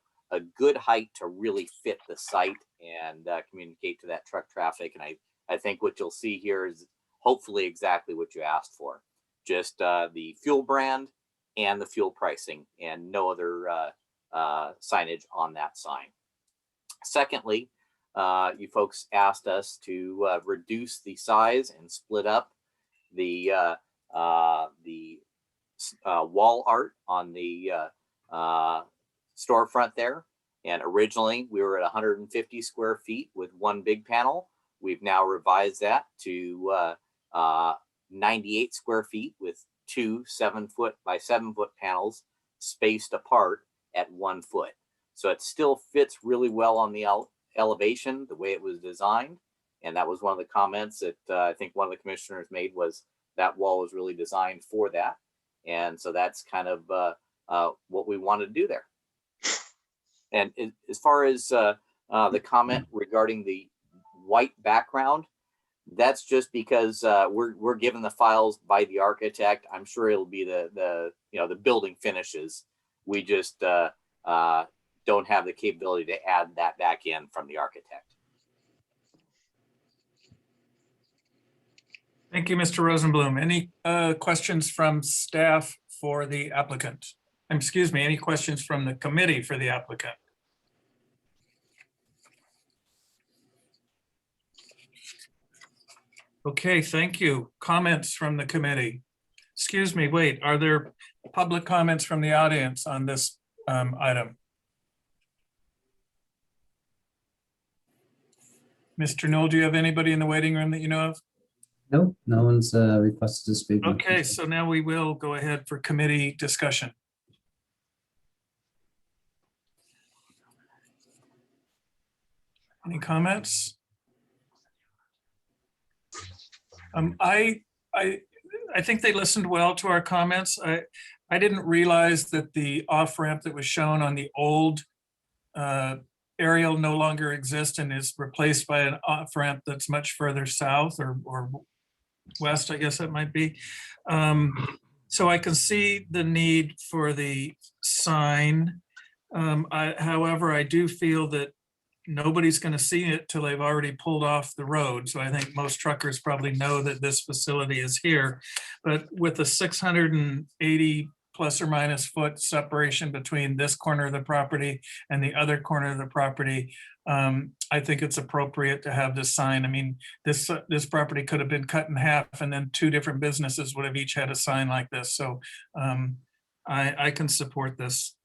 good height to really fit the site and communicate to that truck traffic. And I think what you'll see here is hopefully exactly what you asked for. Just the fuel brand and the fuel pricing, and no other signage on that sign. Secondly, you folks asked us to reduce the size and split up the wall art on the storefront there. And originally we were at 150 square feet with one big panel. We've now revised that to 98 square feet with two 7-foot by 7-foot panels spaced apart at 1 foot. So it still fits really well on the elevation, the way it was designed. And that was one of the comments that I think one of the commissioners made, was that wall was really designed for that. And so that's kind of what we wanted to do there. And as far as the comment regarding the white background, that's just because we're given the files by the architect. I'm sure it'll be the building finishes We just don't have the capability to add that back in from the architect. Thank you, Mr. Rosenblum. Any questions from staff for the applicant? Excuse me, any questions from the committee for the applicant? Okay, thank you. Comments from the committee? Excuse me, wait, are there public comments from the audience on this item? Mr. Knoll, do you have anybody in the waiting room that you know of? Nope, no one's requested to speak. Okay, so now we will go ahead for committee discussion. Any comments? I think they listened well to our comments. I didn't realize that the off-ramp that was shown on the old aerial no longer exists and is replaced by an off-ramp that's much further south or west, I guess that might be. So I can see the need for the sign. However, I do feel that nobody's going to see it till they've already pulled off the road. So I think most truckers probably know that this facility is here. But with the 680 plus or minus foot separation between this corner of the property and the other corner of the property, I think it's appropriate to have this sign. I mean, this property could have been cut in half and then two different businesses would have each had a sign like this. So I can support this.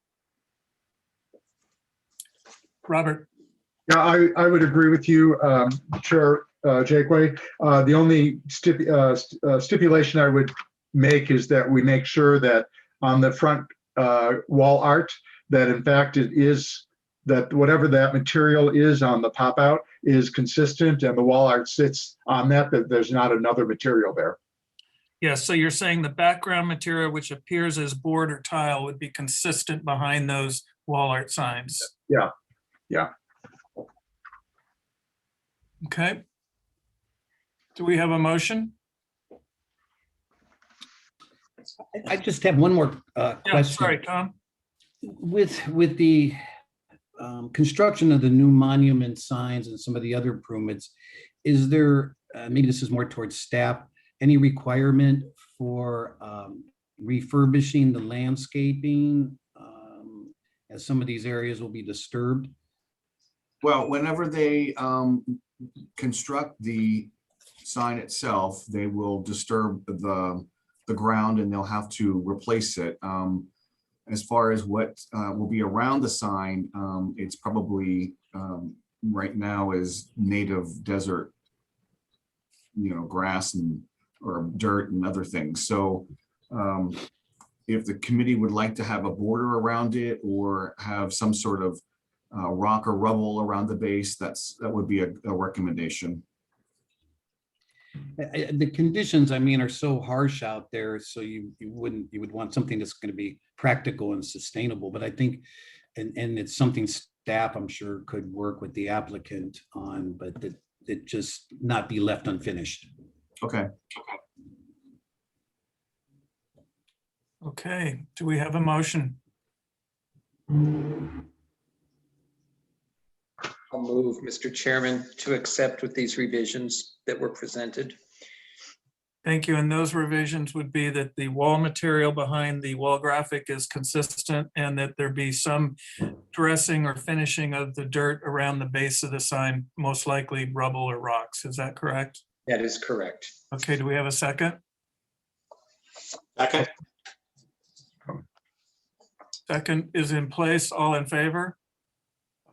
Robert. Yeah, I would agree with you, Chair Jakeway. The only stipulation I would make is that we make sure that on the front wall art, that in fact it is, that whatever that material is on the pop out is consistent and the wall art sits on that there's not another material there. Yeah, so you're saying the background material which appears as board or tile would be consistent behind those wall art signs? Yeah, yeah. Okay. Do we have a motion? I just have one more Yeah, question. sorry, Tom. With the construction of the new monument signs and some of the other improvements, is there, maybe this is more towards staff, any requirement for refurbishing the landscaping as some of these areas will be disturbed? Well, whenever they construct the sign itself, they will disturb the ground and they'll have to replace it. As far as what will be around the sign, it's probably right now is native desert, grass and or dirt and other things. So if the committee would like to have a border around it or have some sort of rock or rubble around the base, that would be a recommendation. The conditions, I mean, are so harsh out there, so you would want something that's going to be practical and sustainable. But I think, and it's something staff, I'm sure, could work with the applicant on, but that it just not be left unfinished. Okay. Okay, do we have a motion? I'll move, Mr. Chairman, to accept with these revisions that were presented. Thank you. And those revisions would be that the wall material behind the wall graphic is consistent and that there be some dressing or finishing of the dirt around the base of the sign, most likely rubble or rocks. Is that correct? That is correct. Okay, do we have a second? Second. Second is in place. All in favor?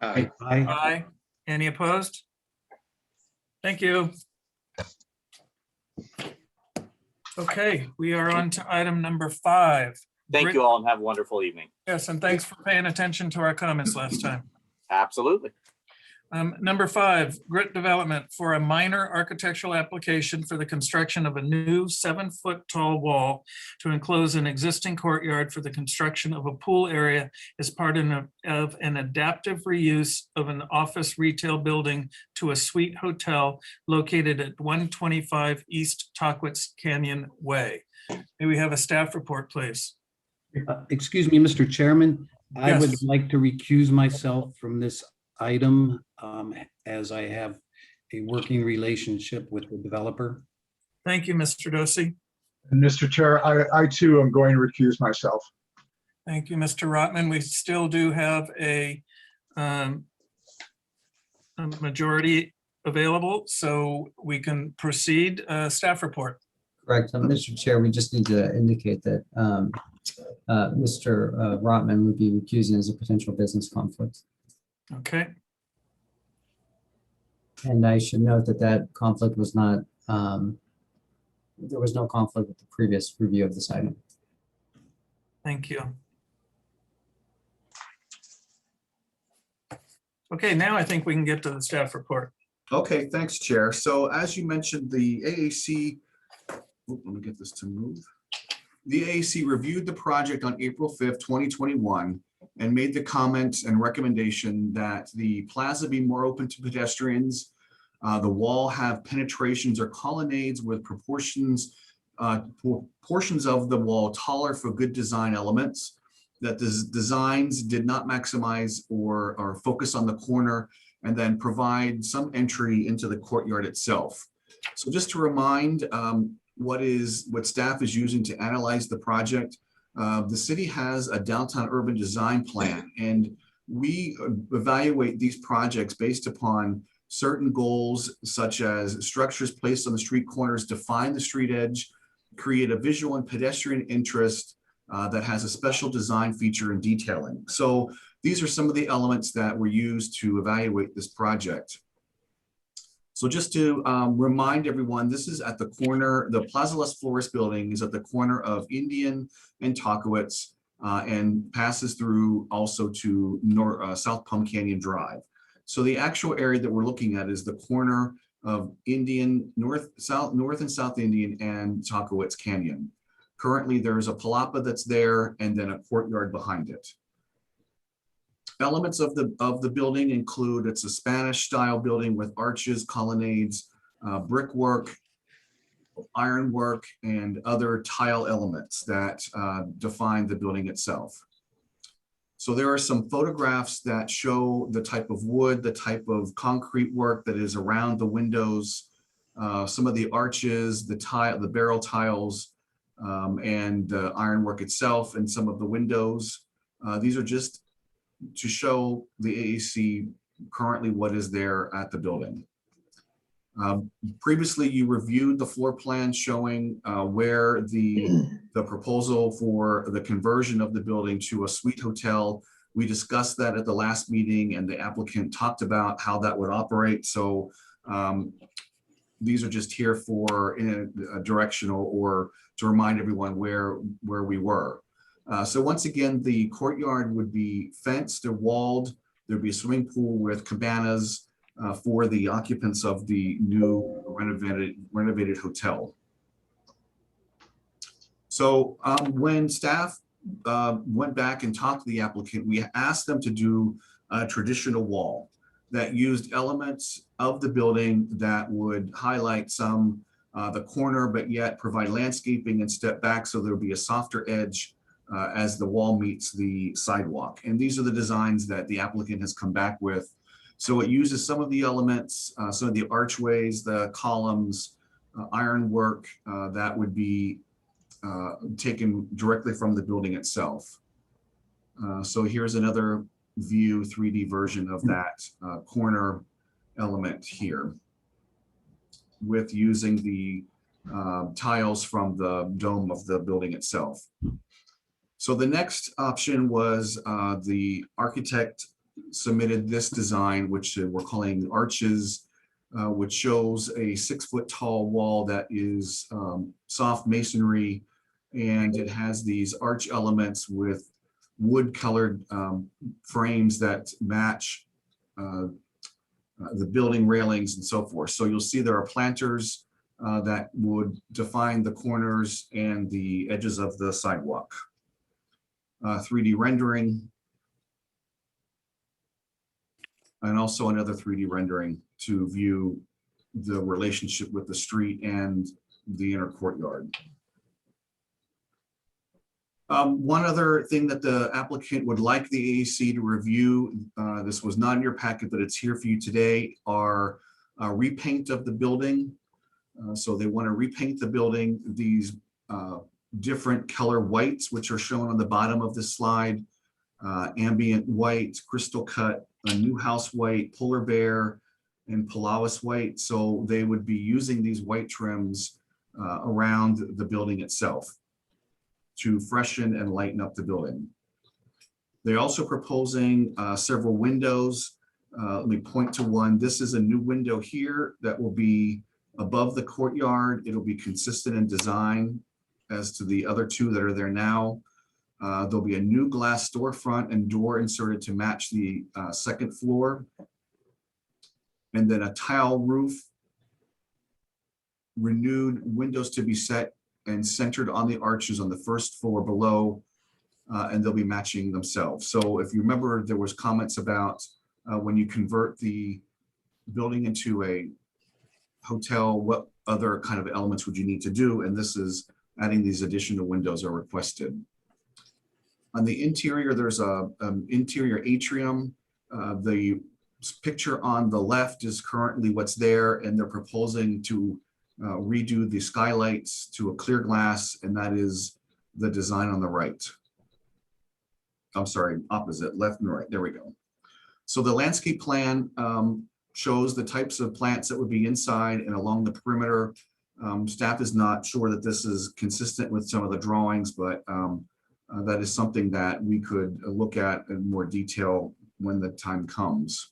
Aye. Aye. Any opposed? Thank you. Okay, we are on to item number 5. Thank you all and have a wonderful evening. Yes, and thanks for paying attention to our comments last time. Absolutely. Number 5, grit development for a minor architectural application for the construction of a new 7-foot tall wall to enclose an existing courtyard for the construction of a pool area as part of an adaptive reuse of an office retail building to a suite hotel located at 125 East Tockwitz Canyon Way. May we have a staff report, please? Excuse me, Mr. Chairman, I would Yes. like to recuse myself from this item as I have a working relationship with the developer. Thank you, Mr. Dorsey. And Mr. Chair, I too am going to recuse myself. Thank you, Mr. Rotman. We still do have a majority available, so we can proceed. Staff report. Correct. Mr. Chair, we just need to indicate that Mr. Rotman would be recusing as a potential business conflict. Okay, And I should note that that conflict was not, there was no conflict with the previous review of this item. thank you. Okay, now I think we can get to the staff report. Okay, thanks, Chair. So as you mentioned, the AAC, let me get this to move. The AAC reviewed the project on April 5th, 2021, and made the comment and recommendation that the plaza be more open to pedestrians. The wall have penetrations or colonnades with portions of the wall taller for good design elements, that the designs did not maximize or focus on the corner, and then provide some entry into the courtyard itself. So just to remind what staff is using to analyze the project, the city has a downtown urban design plan, and we evaluate these projects based upon certain goals, such as structures placed on the street corners define the street edge, create a visual and pedestrian interest that has a special design feature and detailing. So these are some of the elements that were used to evaluate this project. So just to remind everyone, this is at the corner, the Plaza Las Flores building is at the corner of Indian and Talkowitz, and passes through also to South Palm Canyon Drive. So the actual area that we're looking at is the corner of Indian, North and South Indian and Talkowitz Canyon. Currently, there's a palapa that's there and then a courtyard behind it. Elements of the building include, it's a Spanish style building with arches, colonnades, brickwork, ironwork, and other tile elements that define the building itself. So there are some photographs that show the type of wood, the type of concrete work that is around the windows, some of the arches, the barrel tiles, and the ironwork itself, and some of the windows. These are just to show the AAC currently what is there at the building. Previously, you reviewed the floor plan showing where the proposal for the conversion of the building to a suite hotel. We discussed that at the last meeting, and the applicant talked about how that would operate. So these are just here for a directional or to remind everyone where we were. So once again, the courtyard would be fenced or walled. There'd be a swimming pool with cabanas for the occupants of the new renovated hotel. So when staff went back and talked to the applicant, we asked them to do a traditional wall that used elements of the building that would highlight the corner, but yet provide landscaping and step back so there would be a softer edge as the wall meets the sidewalk. And these are the designs that the applicant has come back with. So it uses some of the elements, some of the archways, the columns, ironwork that would be taken directly from the building itself. So here's another view, 3D version of that corner element here, with using the tiles from the dome of the building itself. So the next option was the architect submitted this design, which we're calling arches, which shows a 6-foot tall wall that is soft masonry, and it has these arch elements with wood colored frames that match the building railings and so forth. So you'll see there are planters that would define the corners and the edges of the sidewalk. 3D rendering, and also another 3D rendering to view the relationship with the street and the inner courtyard. One other thing that the applicant would like the AEC to review, this was not in your packet, but it's here for you today, are repaint of the building. So they want to repaint the building, these different color whites, which are shown on the bottom of this slide, ambient white, crystal cut, a new house white, polar bear, and Polaris white. So they would be using these white trims around the building itself to freshen and lighten up the building. They're also proposing several windows. Let me point to one. This is a new window here that will be above the courtyard. It'll be consistent in design as to the other two that are there now. There'll be a new glass storefront and door inserted to match the second floor. And then a tile roof, renewed windows to be set and centered on the arches on the first floor below, and they'll be matching themselves. So if you remember, there was comments about when you convert the building into a hotel, what other kind of elements would you need to do? And this is adding these additional windows are requested. On the interior, there's an interior atrium. The picture on the left is currently what's there, and they're proposing to redo the skylights to a clear glass, and that is the design on the right. I'm sorry, opposite, left and right, there we go. So the landscape plan shows the types of plants that would be inside and along the perimeter. Staff is not sure that this is consistent with some of the drawings, but that is something that we could look at in more detail when the time comes.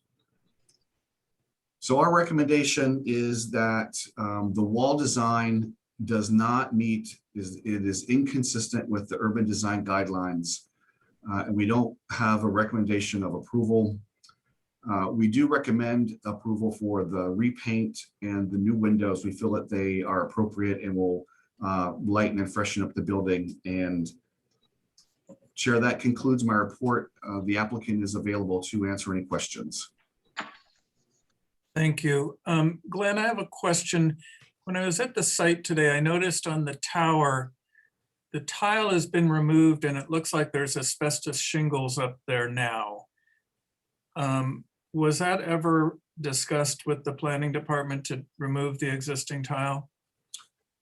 So our recommendation is that the wall design does not meet, it is inconsistent with the urban design guidelines. And we don't have a recommendation of approval. We do recommend approval for the repaint and the new windows. We feel that they are appropriate and will lighten and freshen up the building. And Chair, that concludes my report. The applicant is available to answer any questions. Thank you. Glenn, I have a question. When I was at the site today, I noticed on the tower, the tile has been removed and it looks like there's asbestos shingles up there now. Was that ever discussed with the planning department to remove the existing tile?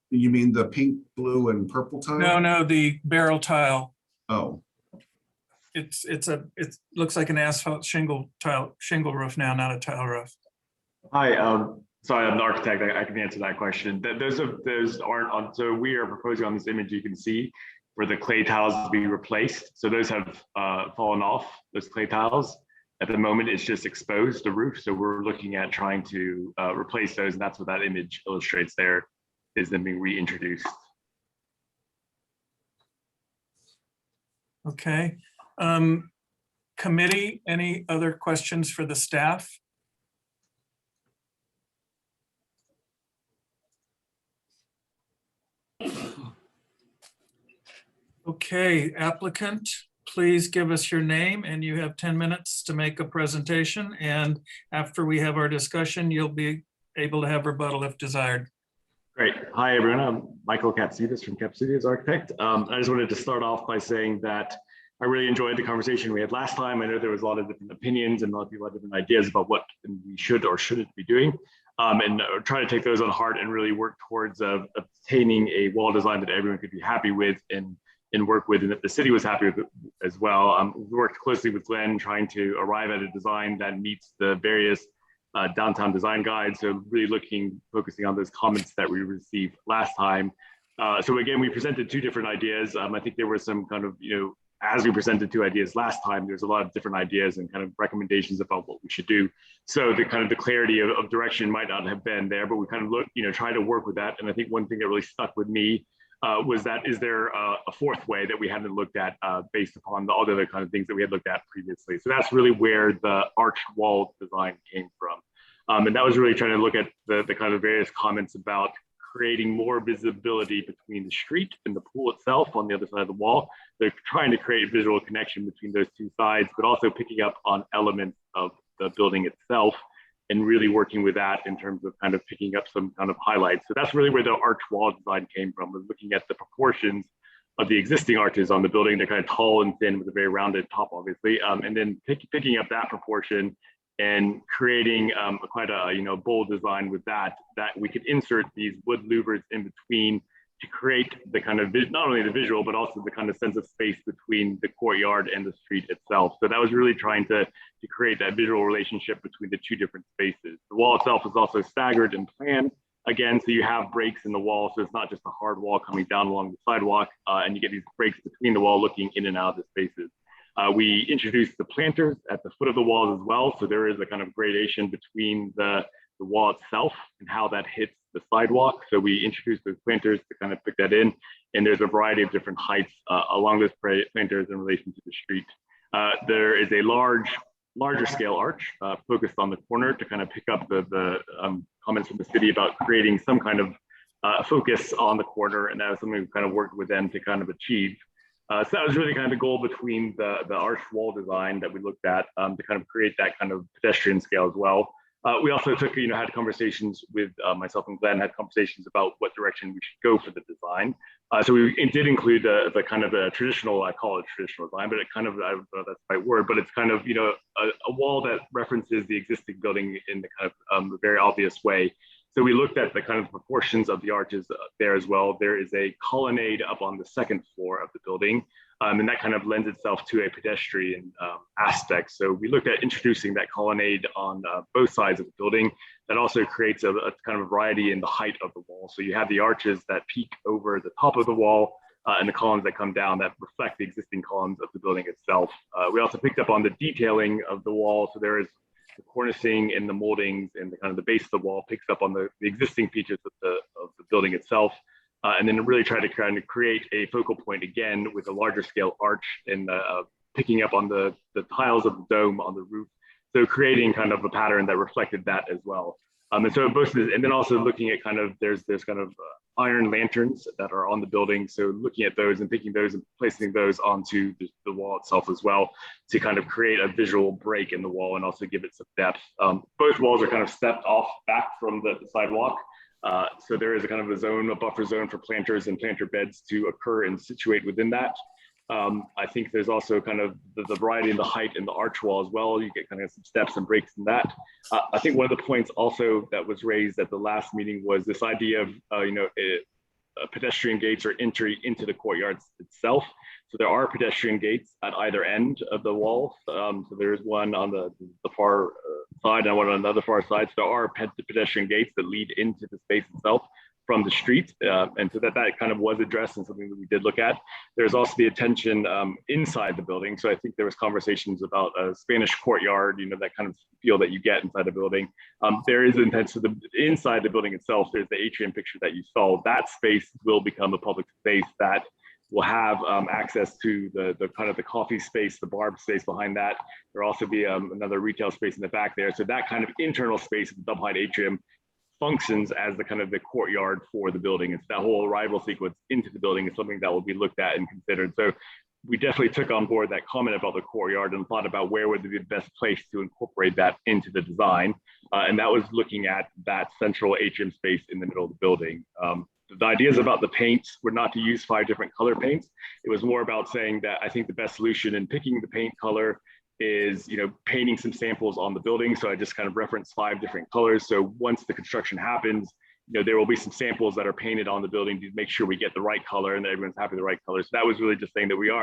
You mean the pink, blue, and purple tile? No, the barrel tile. Oh. It looks like an asphalt shingle roof now, not a tile roof. Hi, sorry, I'm the architect. I can answer that question. Those aren't on. So we are proposing on this image, you can see where the clay tiles to be replaced. So those have fallen off, those clay tiles. At the moment, it's just exposed, the roof. So we're looking at trying to replace those. And that's what that image illustrates there, is them being reintroduced. Okay. Committee, any other questions for the staff? Okay, applicant, please give us your name, and you have 10 minutes to make a presentation. And after we have our discussion, you'll be able to have rebuttal if desired. Great. Hi, everyone. I'm Michael Kapsidis from Kapsidis Architect. I just wanted to start off by saying that I really enjoyed the conversation we had last time. I know there was a lot of different opinions and a lot of people had different ideas about what we should or shouldn't be doing. And try to take those on heart and really work towards obtaining a wall design that everyone could be happy with and work with, and that the city was happy with as well. We worked closely with Glenn trying to arrive at a design that meets the various downtown design guides. So really focusing on those comments that we received last time. So again, we presented two different ideas. I think there were some kind of, as we presented two ideas last time, there's a lot of different ideas and kind of recommendations about what we should do. So the kind of the clarity of direction might not have been there, but we kind of try to work with that. And I think one thing that really stuck with me was that, is there a fourth way that we hadn't looked at based upon the other kind of things that we had looked at previously? So that's really where the arched wall design came from. And that was really trying to look at the kind of various comments about creating more visibility between the street and the pool itself on the other side of the wall. They're trying to create a visual connection between those two sides, but also picking up on elements of the building itself and really working with that in terms of kind of picking up some kind of highlights. So that's really where the arch wall design came from, was looking at the proportions of the existing arches on the building. They're kind of tall and thin with a very rounded top, obviously. And then picking up that proportion and creating quite a bold design with that we could insert these wood louvers in between to create the kind of not only the visual but also the kind of sense of space between the courtyard and the street itself. So that was really trying to create that visual relationship between the two different spaces. The wall itself is also staggered and planned again, so you have breaks in the wall, so it's not just a hard wall coming down along the sidewalk, and you get these breaks between the wall looking in and out of the spaces. We introduced the planters at the foot of the walls as well, so there is a kind of gradation between the wall itself and how that hits the sidewalk. So we introduced those planters to kind of pick that in, and there's a variety of different heights along those planters in relation to the street. There is a larger scale arch focused on the corner to kind of pick up the comments from the city about creating some kind of focus on the corner, and that was something we kind of worked with them to kind of achieve. So that was really kind of the goal between the arch wall design that we looked at to kind of create that kind of pedestrian scale as well. We also took, had conversations with myself and Glenn, had conversations about what direction we should go for the design. So we did include the kind of a traditional, I call it traditional design, but it kind of, I don't know if that's the right word, but it's kind of, a wall that references the existing building in the kind of a very obvious way. So we looked at the kind of proportions of the arches there as well. There is a colonnade up on the second floor of the building, and that kind of lends itself to a pedestrian aspect. So we looked at introducing that colonnade on both sides of the building. That also creates a kind of variety in the height of the wall. So you have the arches that peak over the top of the wall, and the columns that come down that reflect the existing columns of the building itself. We also picked up on the detailing of the wall. So there is the cornicing and the moldings and the kind of the base of the wall picks up on the existing features of the building itself. And then really try to kind of create a focal point again with a larger scale arch and picking up on the tiles of the dome on the roof. So creating kind of a pattern that reflected that as well. And so both, and then also looking at kind of, there's kind of iron lanterns that are on the building. So looking at those and picking those and placing those onto the wall itself as well to kind of create a visual break in the wall and also give it some depth. Both walls are kind of stepped off back from the sidewalk. So there is a kind of a buffer zone for planters and planter beds to occur and situate within that. I think there's also kind of the variety in the height in the arch wall as well. You get kind of some steps and breaks in that. I think one of the points also that was raised at the last meeting was this idea of, pedestrian gates or entry into the courtyard itself. So there are pedestrian gates at either end of the wall. So there's one on the far side and one on the other far side. So there are pedestrian gates that lead into the space itself from the street. And so that kind of was addressed and something that we did look at. There's also the attention inside the building. So I think there was conversations about a Spanish courtyard, that kind of feel that you get inside the building. There is intention, so inside the building itself, there's the atrium picture that you saw. That space will become a public space that will have access to the kind of the coffee space, the bar space behind that. There'll also be another retail space in the back there. So that kind of internal space of the double height atrium functions as the kind of the courtyard for the building. It's that whole arrival sequence into the building is something that will be looked at and considered. So we definitely took on board that comment about the courtyard and thought about where would be the best place to incorporate that into the design. And that was looking at that central atrium space in the middle of the building. The ideas about the paints were not to use 5 different color paints. It was more about saying that I think the best solution in picking the paint color is, painting some samples on the building. So I just kind of referenced 5 different colors. So once the construction happens, there will be some samples that are painted on the building to make sure we get the right color and that everyone's happy with the right color. So that was really just saying that we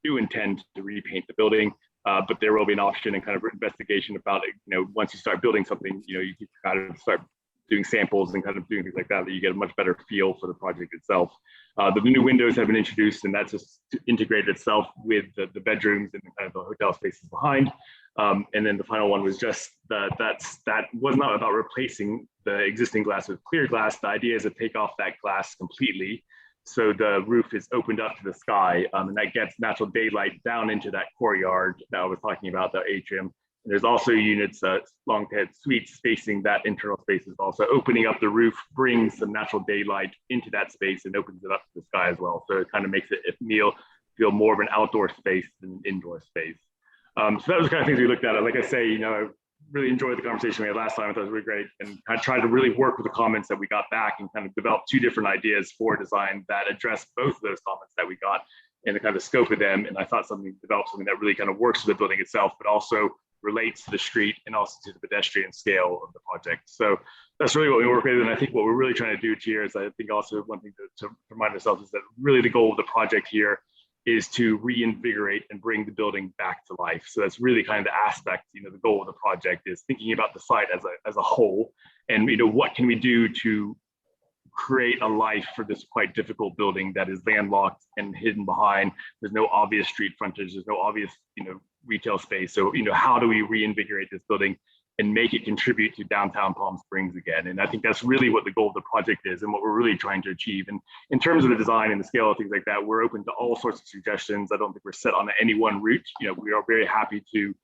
do intend to repaint the building, but there will be an option and kind of investigation about it. Once you start building something, you can kind of start doing samples and kind of doing things like that you get a much better feel for the project itself. The new windows have been introduced, and that's just integrated itself with the bedrooms and the kind of the hotel spaces behind. And then the final one was just that was not about replacing the existing glass with clear glass. The idea is to take off that glass completely, so the roof is opened up to the sky, and that gets natural daylight down into that courtyard that I was talking about, the atrium. There's also units, long head suites facing that internal space as well. So opening up the roof brings some natural daylight into that space and opens it up to the sky as well. So it kind of makes it feel more of an outdoor space than an indoor space. So that was the kind of things we looked at. Like I say, really enjoyed the conversation we had last time. I thought it was really great. And I tried to really work with the comments that we got back and kind of develop two different ideas for design that address both of those comments that we got and the kind of scope of them. And I thought developed something that really kind of works for the building itself, but also relates to the street and also to the pedestrian scale of the project. So that's really what we work with. And I think what we're really trying to do here is, I think also one thing to remind ourselves is that really the goal of the project here is to reinvigorate and bring the building back to life. So that's really kind of the aspect, the goal of the project is thinking about the site as a whole, and what can we do to create a life for this quite difficult building that is landlocked and hidden behind. There's no obvious street frontage. There's no obvious, retail space. So, how do we reinvigorate this building and make it contribute to downtown Palm Springs again? And I think that's really what the goal of the project is and what we're really trying to achieve. And in terms of the design and the scale of things like that, we're open to all sorts of suggestions. I don't think we're set on any one route. We are very happy to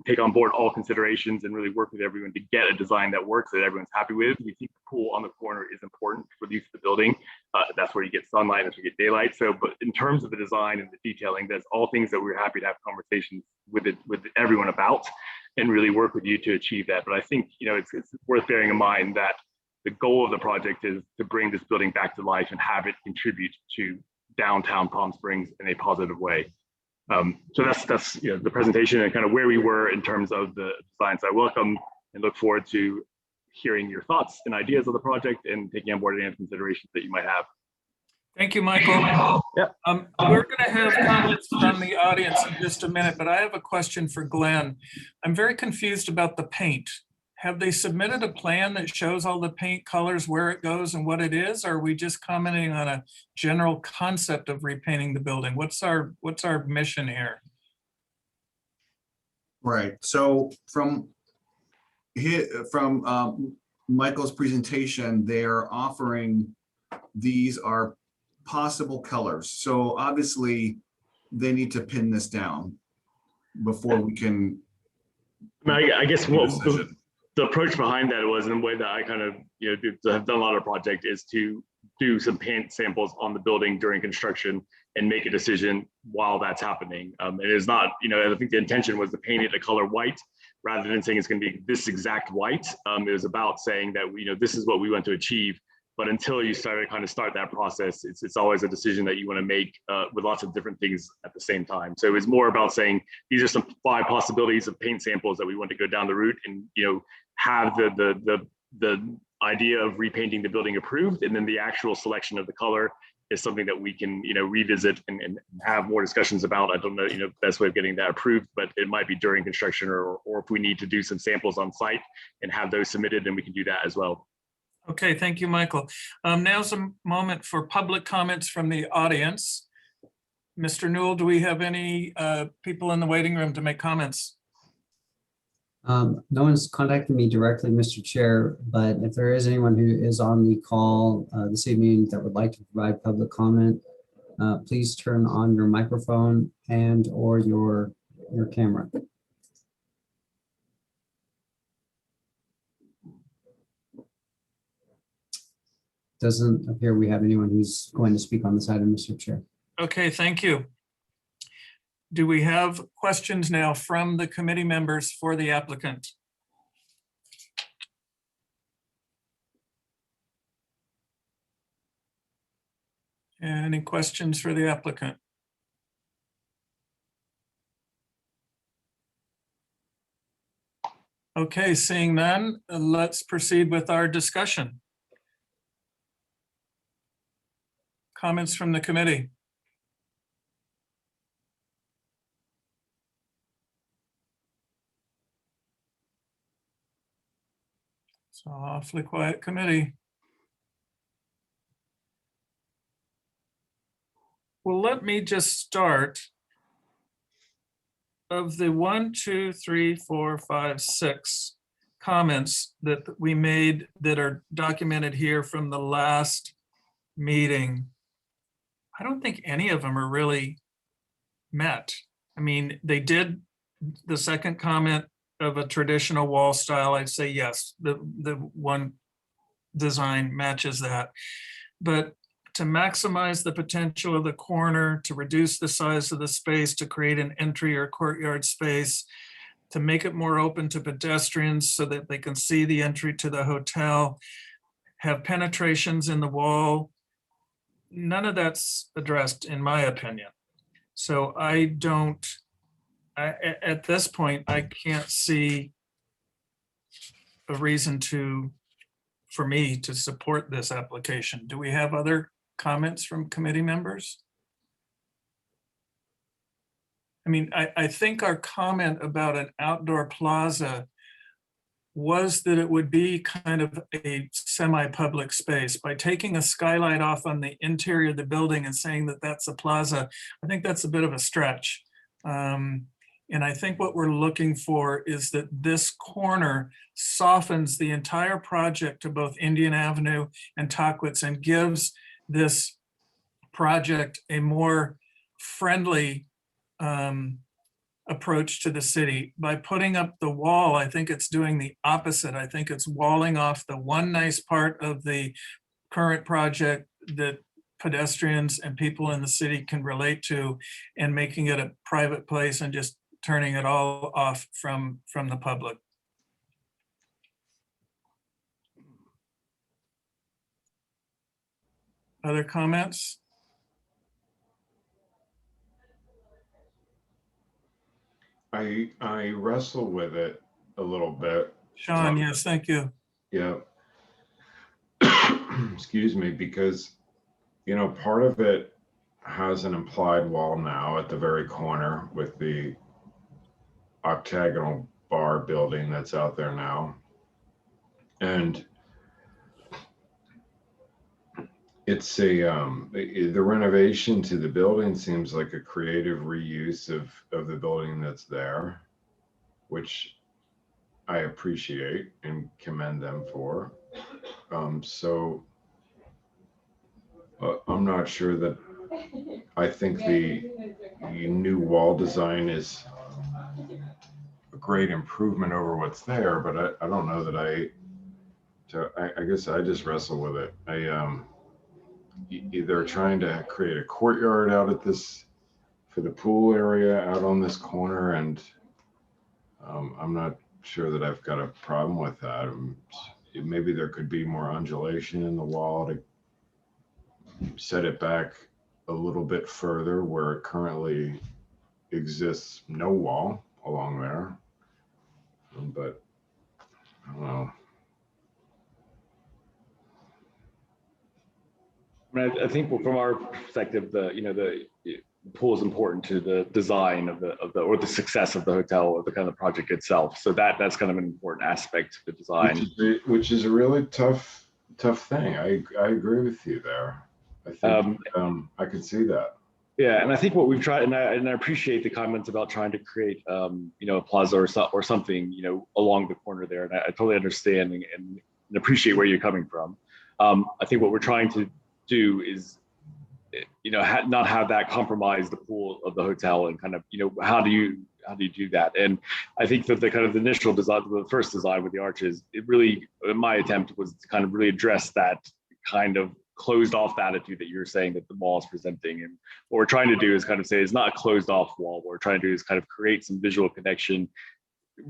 take on board all considerations and really work with everyone to get a design that works, that everyone's happy with. We think the pool on the corner is important for the use of the building. That's where you get sunlight, that's where you get daylight. So, but in terms of the design and the detailing, that's all things that we're happy to have conversations with everyone about and really work with you to achieve that. But I think, it's worth bearing in mind that the goal of the project is to bring this building back to life and have it contribute to downtown Palm Springs in a positive way. So that's the presentation and kind of where we were in terms of the design. So I welcome and look forward to hearing your thoughts and ideas of the project and taking on board any considerations that you might have. Thank you, Michael. Yep. We're going to have comments from the audience in just a minute, but I have a question for Glenn. I'm very confused about the paint. Have they submitted a plan that shows all the paint colors, where it goes and what it is? Or are we just commenting on a general concept of repainting the building? What's our mission here? Right. So from Michael's presentation, they're offering, these are possible colors. So obviously they need to pin this down before we can. I guess the approach behind that was, in a way that I kind of, have done a lot of project, is to do some paint samples on the building during construction and make a decision while that's happening. It is not, I think the intention was to paint it a color white rather than saying it's going to be this exact white. It was about saying that, this is what we want to achieve. But until you start that process, it's always a decision that you want to make with lots of different things at the same time. So it was more about saying, these are some 5 possibilities of paint samples that we want to go down the route and, have the idea of repainting the building approved, and then the actual selection of the color is something that we can, revisit and have more discussions about. I don't know, the best way of getting that approved, but it might be during construction, or if we need to do some samples on site and have those submitted, then we can do that as well. Okay, thank you, Michael. Now's a moment for public comments from the audience. Mr. Newell, do we have any people in the waiting room to make comments? No one's contacted me directly, Mr. Chair, but if there is anyone who is on the call this evening that would like to provide public comment, please turn on your microphone and or your camera. Doesn't appear we have anyone who's going to speak on this item, Mr. Chair. Okay, thank you. Do we have questions now from the committee members for the applicant? Any questions for the applicant? Okay, seeing none, let's proceed with our discussion. Comments from the committee? So awfully quiet committee. Well, let me just start. Of the 1, 2, 3, 4, 5, 6 comments that we made that are documented here from the last meeting, I don't think any of them are really met. I mean, they did the second comment of a traditional wall style. I'd say yes, the one design matches that. But to maximize the potential of the corner, to reduce the size of the space, to create an entry or courtyard space, to make it more open to pedestrians so that they can see the entry to the hotel, have penetrations in the wall. None of that's addressed, in my opinion. So at this point, I can't see a reason for me to support this application. Do we have other comments from committee members? I mean, I think our comment about an outdoor plaza was that it would be kind of a semi-public space. By taking a skylight off on the interior of the building and saying that that's a plaza, I think that's a bit of a stretch. And I think what we're looking for is that this corner softens the entire project to both Indian Avenue and Tockwitz and gives this project a more friendly approach to the city. By putting up the wall, I think it's doing the opposite. I think it's walling off the one nice part of the current project that pedestrians and people in the city can relate to, and making it a private place and just turning it all off from the public. Other comments? I wrestle with it a little bit. Sean, yes, thank you. Yeah. Excuse me, because, you know, part of it has an implied wall now at the very corner with the octagonal bar building that's out there now. And it's the renovation to the building seems like a creative reuse of the building that's there, which I appreciate and commend them for. So I'm not sure that I think the new wall design is a great improvement over what's there, but I don't know that I guess I just wrestle with it. They're trying to create a courtyard out at this for the pool area out on this corner, and I'm not sure that I've got a problem with that. Maybe there could be more undulation in the wall to set it back a little bit further where it currently exists no wall along there. But I don't know. I think from our perspective, the pool is important to the design of the or the success of the hotel or the kind of project itself. So that's kind of an important aspect to the design. Which is a really tough thing. I agree with you there. I think I could see that. Yeah, and I think what we've tried, and I appreciate the comments about trying to create, a plaza or something, along the corner there. And I totally understand and appreciate where you're coming from. I think what we're trying to do is, not have that compromise the pool of the hotel, and kind of, how do you do that? And I think that the kind of the initial design, the first design with the arches, it really, my attempt was to kind of really address that kind of closed off attitude that you're saying that the mall is presenting. And what we're trying to do is kind of say it's not a closed off wall. What we're trying to do is kind of create some visual connection,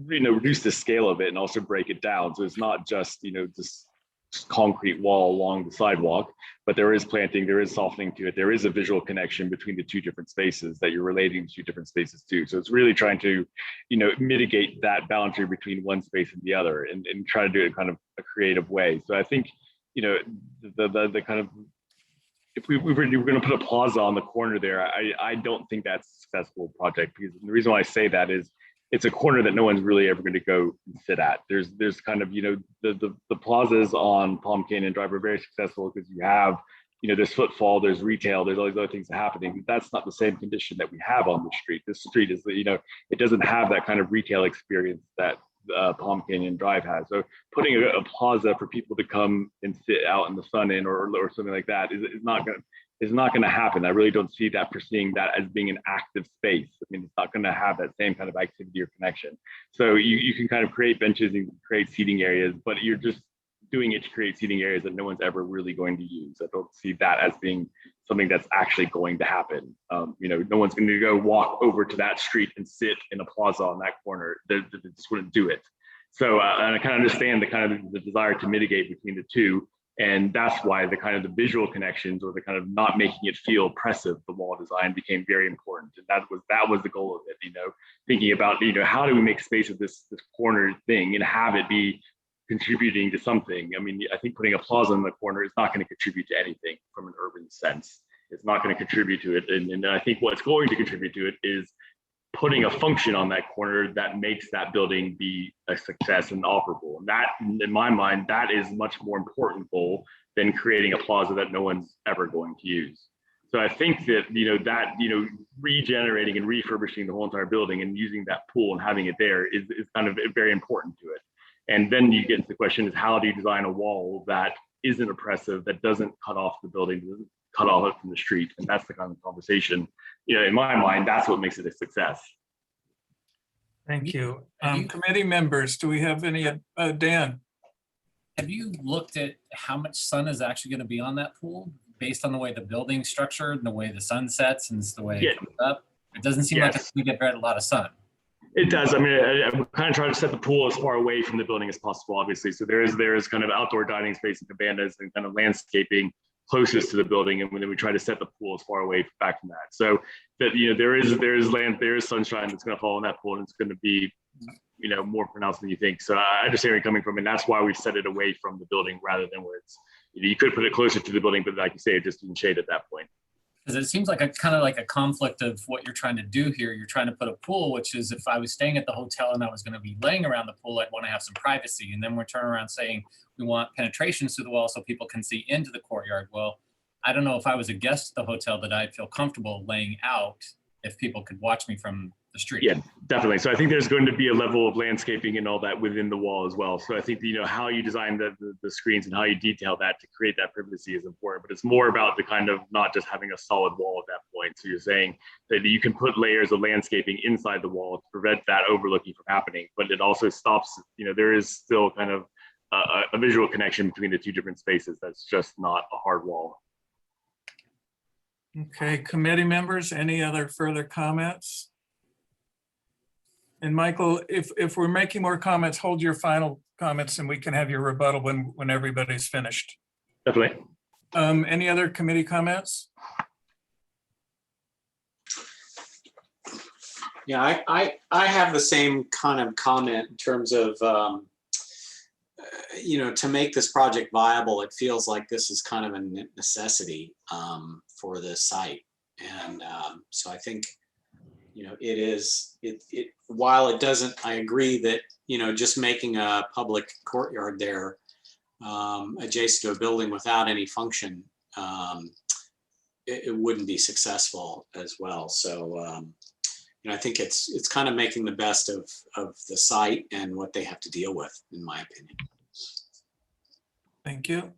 reduce the scale of it and also break it down. So it's not just, this concrete wall along the sidewalk, but there is planting, there is softening to it. There is a visual connection between the two different spaces that you're relating to different spaces too. So it's really trying to, mitigate that boundary between one space and the other, and try to do it in kind of a creative way. So I think, the kind of, if we were going to put a plaza on the corner there, I don't think that's a successful project, because the reason why I say that is it's a corner that no one's really ever going to go and sit at. There's kind of, the plazas on Palm Canyon Drive are very successful because you have, there's footfall, there's retail, there's all these other things happening. That's not the same condition that we have on the street. This street is, it doesn't have that kind of retail experience that Palm Canyon Drive has. So putting a plaza for people to come and sit out in the sun in or something like that is not going to happen. I really don't see that, perceiving that as being an active space. I mean, it's not going to have that same kind of activity or connection. So you can kind of create benches and create seating areas, but you're just doing it to create seating areas that no one's ever really going to use. I don't see that as being something that's actually going to happen. No one's going to go walk over to that street and sit in a plaza on that corner. They just wouldn't do it. So and I kind of understand the desire to mitigate between the two. And that's why the visual connections, or the kind of not making it feel oppressive, the wall design became very important. And that was the goal of it, thinking about, how do we make space of this corner thing and have it be contributing to something. I mean, I think putting a plaza in the corner is not going to contribute to anything from an urban sense. It's not going to contribute to it. And I think what's going to contribute to it is putting a function on that corner that makes that building be a success and operable. And that, in my mind, that is much more important goal than creating a plaza that no one's ever going to use. So I think that, regenerating and refurbishing the whole entire building and using that pool and having it there is kind of very important to it. And then you get to the question is, how do you design a wall that isn't oppressive, that doesn't cut off the building, doesn't cut off it from the street? And that's the kind of conversation, in my mind, that's what makes it a success. Thank you. Committee members, do we have any, Dan? Have you looked at how much sun is actually going to be on that pool based on the way the building's structured and the way the sun sets and the way it comes up? It doesn't seem like it's going to get a lot of sun. It does. I mean, I'm kind of trying to set the pool as far away from the building as possible, obviously. So there is kind of outdoor dining space and cabanas and kind of landscaping closest to the building, and then we try to set the pool as far away back from that. So that there is sunshine that's going to fall in that pool, and it's going to be more pronounced than you think. So I understand where you're coming from, and that's why we set it away from the building rather than where it's you could put it closer to the building, but like you say, it just didn't shade at that point. Because it seems like a kind of like a conflict of what you're trying to do here. You're trying to put a pool, which is, if I was staying at the hotel and I was going to be laying around the pool, I'd want to have some privacy. And then we're turning around saying we want penetrations through the wall so people can see into the courtyard. Well, I don't know if I was a guest at the hotel that I'd feel comfortable laying out if people could watch me from the street. Yeah, definitely. So I think there's going to be a level of landscaping and all that within the wall as well. So I think, how you design the screens and how you detail that to create that privacy is important, but it's more about the kind of not just having a solid wall at that point. So you're saying that you can put layers of landscaping inside the wall to prevent that overlooking from happening, but it also stops, there is still kind of a visual connection between the two different spaces. That's just not a hard wall. Okay, committee members, any other further comments? And Michael, if we're making more comments, hold your final comments and we can have your rebuttal when everybody's finished. Definitely. Any other committee comments? Yeah, I have the same kind of comment in terms of, to make this project viable, it feels like this is kind of a necessity for this site. And so I think, it is, while it doesn't, I agree that, just making a public courtyard there adjacent to a building without any function, it wouldn't be successful as well. So, I think it's kind of making the best of the site and what they have to deal with, in my opinion. Thank you.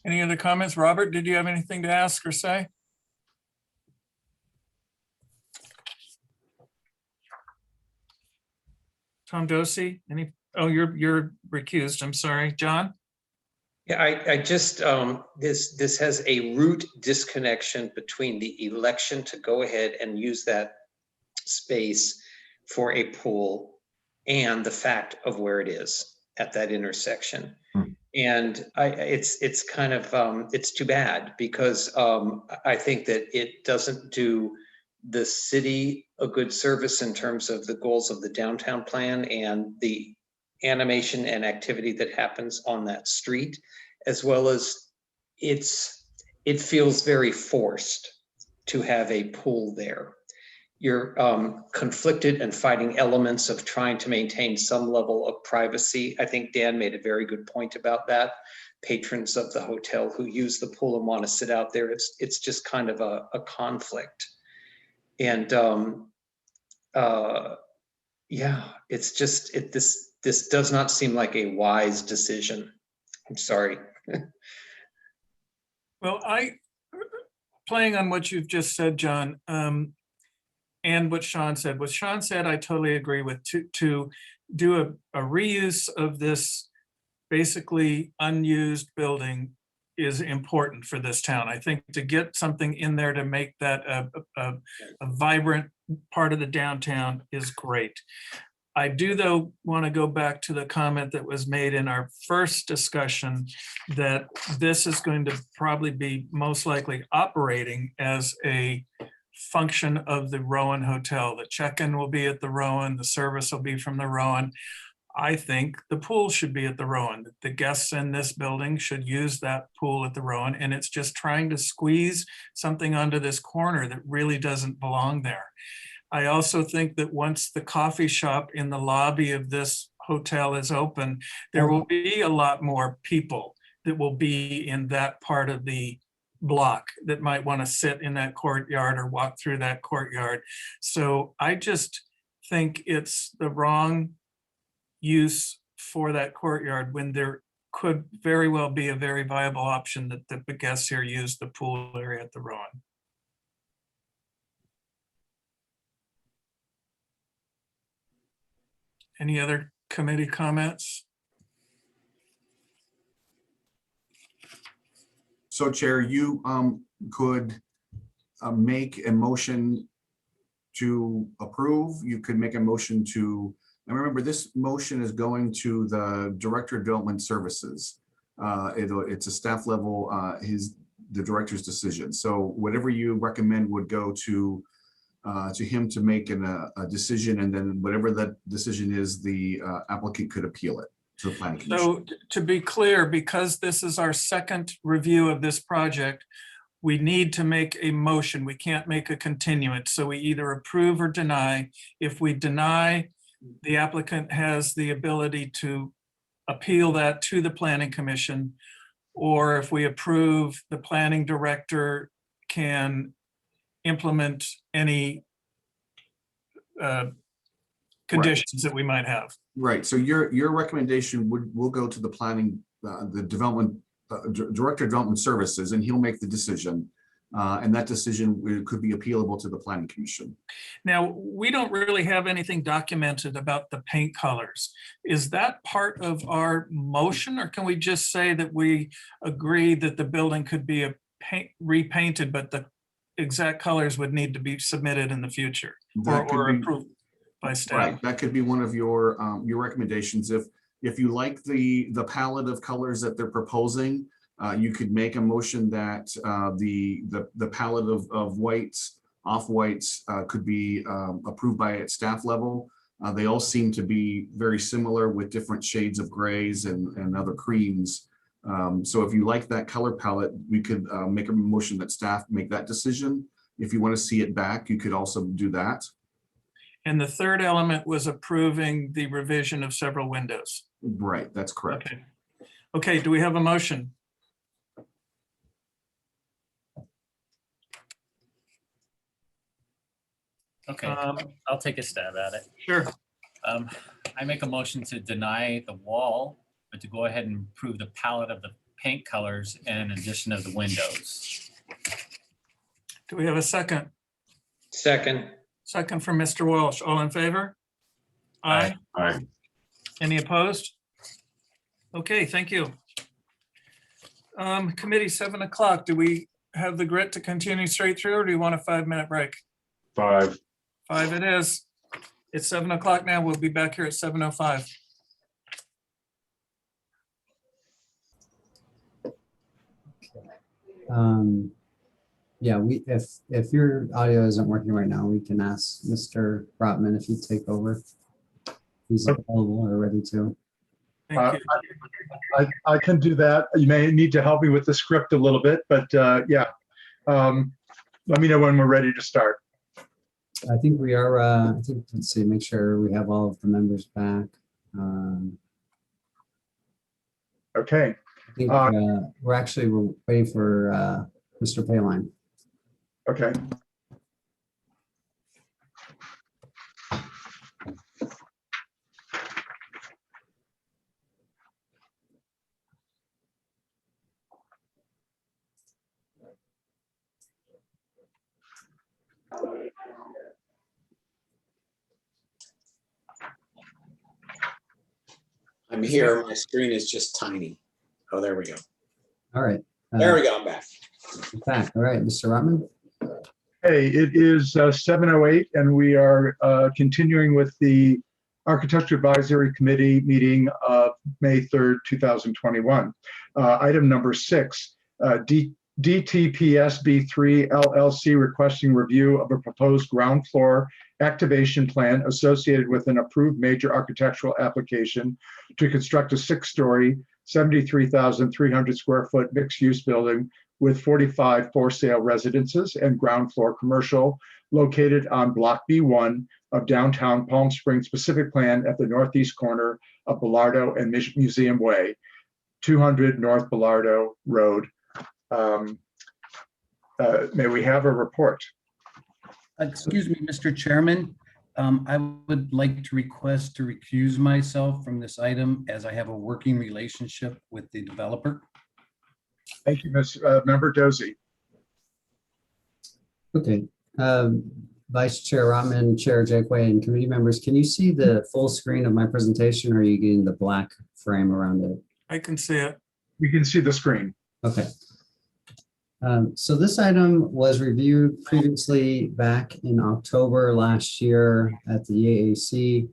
Any other comments? Robert, did you have anything to ask or say? Tom Dosey, oh, you're recused. I'm sorry. John? Yeah, I just, this has a root disconnection between the election to go ahead and use that space for a pool and the fact of where it is at that intersection. And it's kind of, it's too bad, because I think that it doesn't do the city a good service in terms of the goals of the downtown plan and the animation and activity that happens on that street, as well as it feels very forced to have a pool there. You're conflicted and fighting elements of trying to maintain some level of privacy. I think Dan made a very good point about that. Patrons of the hotel who use the pool and want to sit out there, it's just kind of a conflict. And yeah, it's just, this does not seem like a wise decision. I'm sorry. Well, playing on what you've just said, John, and what Sean said. What Sean said, I totally agree with. To do a reuse of this basically unused building is important for this town. I think to get something in there to make that a vibrant part of the downtown is great. I do, though, want to go back to the comment that was made in our first discussion that this is going to probably be most likely operating as a function of the Rowan Hotel. The check-in will be at the Rowan, the service will be from the Rowan. I think the pool should be at the Rowan. The guests in this building should use that pool at the Rowan, and it's just trying to squeeze something onto this corner that really doesn't belong there. I also think that once the coffee shop in the lobby of this hotel is open, there will be a lot more people that will be in that part of the block that might want to sit in that courtyard or walk through that courtyard. So I just think it's the wrong use for that courtyard when there could very well be a very viable option that the guests here use the pool area at the Rowan. Any other committee comments? So Chair, you could make a motion to approve. You could make a motion to, and remember this motion is going to the Director of Development Services. It's a staff level, the director's decision. So whatever you recommend would go to him to make a decision, and then whatever that decision is, the applicant could appeal it to the planning commission. So to be clear, because this is our second review of this project, we need to make a motion. We can't make a continuance. So we either approve or deny. If we deny, the applicant has the ability to appeal that to the planning commission. Or if we approve, the planning director can implement any conditions that we might have. Right. So your recommendation will go to the planning, the development, Director of Development Services, and he'll make the decision. And that decision could be appealable to the planning commission. Now, we don't really have anything documented about the paint colors. Is that part of our motion, or can we just say that we agree that the building could be repainted, but the exact colors would need to be submitted in the future or approved by staff? Right. That could be one of your recommendations. If you like the palette of colors that they're proposing, you could make a motion that the palette of whites, off-whites could be approved by at staff level. They all seem to be very similar with different shades of grays and other creams. So if you like that color palette, we could make a motion that staff make that decision. If you want to see it back, you could also do that. And the third element was approving the revision of several windows. Right, that's correct. Okay. Okay, do we have a motion? Okay, I'll take a stab at it. Sure. I make a motion to deny the wall, but to go ahead and approve the palette of the paint colors and an addition of the windows. Do we have a second? Second. Second from Mr. Walsh. All in favor? Aye. Aye. Any opposed? Okay, thank you. Committee, 7 o'clock. Do we have the grit to continue straight through, or do you want a 5-minute break? 5. 5 it is. It's 7 o'clock now. We'll be back here at 7:05. Yeah, if your audio isn't working right now, we can ask Mr. Brotman if he'd take over. He's available or ready to. Thank you. I can do that. You may need to help me with the script a little bit, but yeah. Let me know when we're ready to start. I think we are, I think, let's see, make sure we have all of the members back. Okay. I think we're waiting for Mr. Payline. Okay. I'm here. My screen is just tiny. Oh, there we go. All right. There we go. I'm back. Back. All right, Mr. Rotman. Hey, it is 7:08 and we are continuing with the Architecture Advisory Committee meeting of May 3rd, 2021. Item number 6, DTPSB3 LLC requesting review of a proposed ground floor activation plan associated with an approved major architectural application to construct a 6-story, 73,300 square foot mixed-use building with 45 for-sale residences and ground floor commercial located on Block B1 of downtown Palm Springs Pacific Plan at the northeast corner of Bellardo and Museum Way, 200 North Bellardo Road. May we have a report? Excuse me, Mr. Chairman. I would like to request to recuse myself from this item as I have a working relationship with the developer. Thank you, Member Dozy. Okay. Vice Chair Rotman, Chair Jakeway, and committee members, can you see the full screen of my presentation, or are you getting the black frame around it? I can see it. We can see the screen. Okay. So this item was reviewed previously back in October last year at the AAC.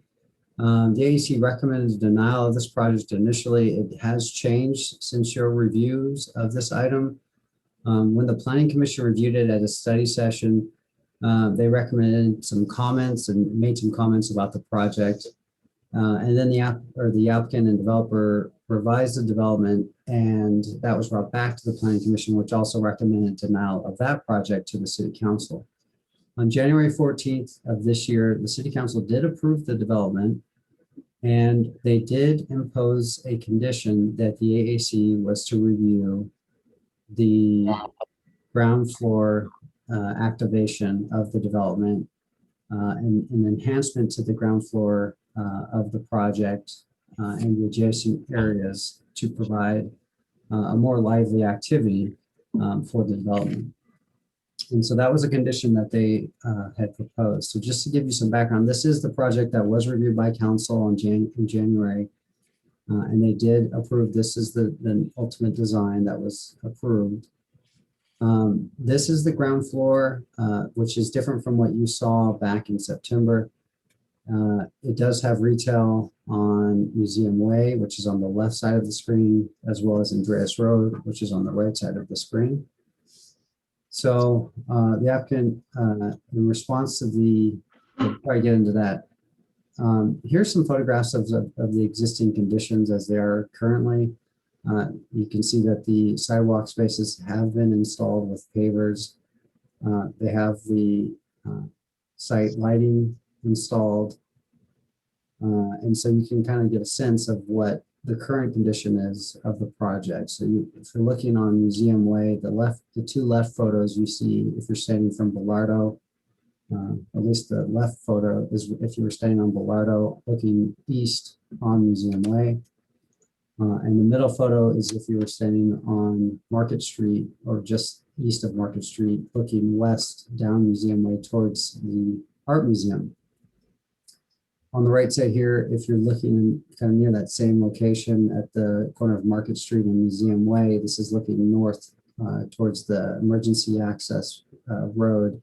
The AAC recommended denial of this project initially. It has changed since your reviews of this item. When the Planning Commission reviewed it at a study session, they recommended some comments and made some comments about the project. And then the applicant and developer revised the development, and that was brought back to the Planning Commission, which also recommended denial of that project to the City Council. On January 14th of this year, the City Council did approve the development, and they did impose a condition that the AAC was to review the ground floor activation of the development and an enhancement to the ground floor of the project and the adjacent areas to provide a more lively activity for the development. And so that was a condition that they had proposed. So just to give you some background, this is the project that was reviewed by council in January, and they did approve. This is the ultimate design that was approved. This is the ground floor, which is different from what you saw back in September. It does have retail on Museum Way, which is on the left side of the screen, as well as Andreas Road, which is on the right side of the screen. So the applicant, in response to we'll probably get into that. Here's some photographs of the existing conditions as they are currently. You can see that the sidewalk spaces have been installed with pavers. They have the site lighting installed. And so you can kind of get a sense of what the current condition is of the project. So if you're looking on Museum Way, the two left photos you see, if you're standing from Bellardo, at least the left photo is if you were standing on Bellardo looking east on Museum Way. And the middle photo is if you were standing on Market Street or just east of Market Street, looking west down Museum Way towards the Art Museum. On the right side here, if you're looking kind of near that same location at the corner of Market Street and Museum Way, this is looking north towards the emergency access road.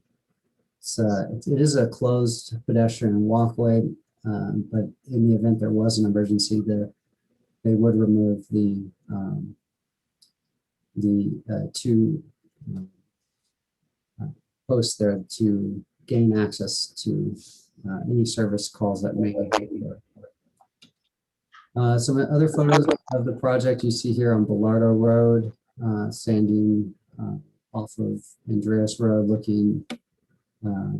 It is a closed pedestrian walkway, but in the event there was an emergency, they would remove the two posts there to gain access to any service calls that may occur. Some other photos of the project you see here on Bellardo Road, standing off of Andreas Road, looking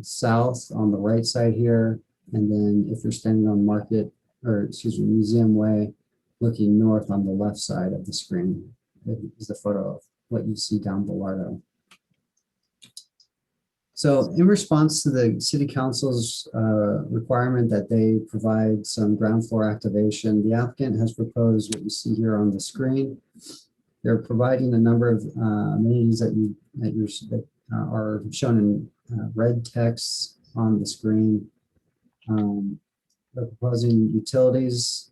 south on the right side here. And then if you're standing on Museum Way, looking north on the left side of the screen is the photo of what you see down Bellardo. So in response to the City Council's requirement that they provide some ground floor activation, the applicant has proposed what you see here on the screen. They're providing a number of amenities that are shown in red text on the screen. They're proposing utilities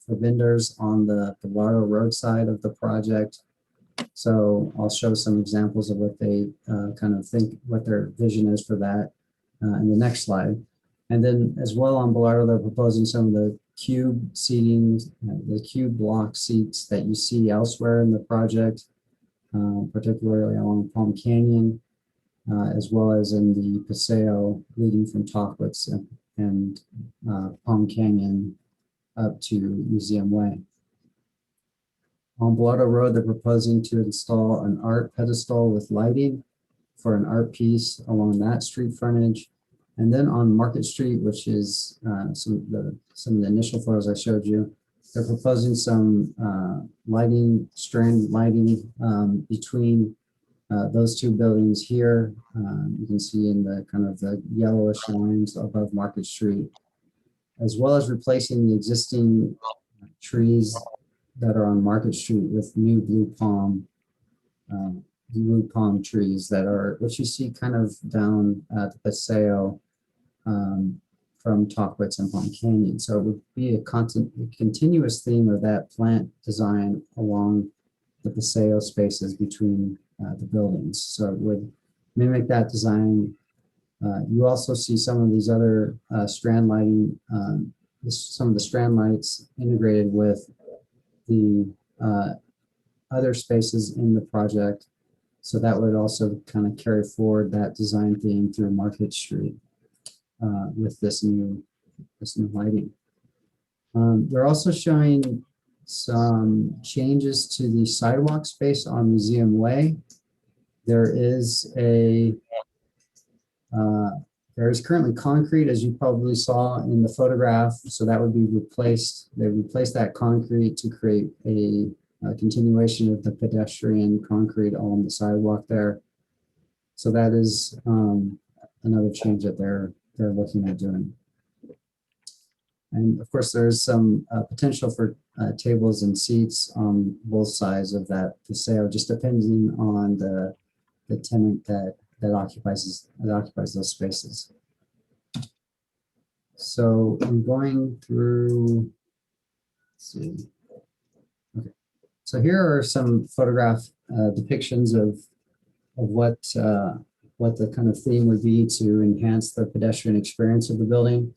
for vendors on the Gallardo Road side of the project. So I'll show some examples of what they kind of think, what their vision is for that in the next slide. And then as well on Gallardo, they're proposing some of the cube seating, the cube block seats that you see elsewhere in the project, particularly along Palm Canyon, as well as in the Paseo leading from Tockwitz and Palm Canyon up to Museum Way. On Gallardo Road, they're proposing to install an art pedestal with lighting for an art piece along that street frontage. And then on Market Street, which is some of the initial photos I showed you, they're proposing some strand lighting between those two buildings here. You can see in the kind of the yellowish lines above Market Street, as well as replacing the existing trees that are on Market Street with new blue palm trees that are, what you see kind of down at the Paseo from Tockwitz and Palm Canyon. So it would be a continuous theme of that plant design along the Paseo spaces between the buildings. So it would mimic that design. You also see some of these other strand lighting, some of the strand lights integrated with the other spaces in the project. So that would also kind of carry forward that design theme through Market Street with this new lighting. They're also showing some changes to the sidewalk space on Museum Way. There is currently concrete, as you probably saw in the photograph. So that would be replaced. They replaced that concrete to create a continuation of the pedestrian concrete along the sidewalk there. So that is another change that they're looking at doing. And of course, there's some potential for tables and seats on both sides of that Paseo, just depending on the tenant that occupies those spaces. So I'm going through, let's see. Okay. So here are some photograph depictions of what the kind of theme would be to enhance the pedestrian experience of the building.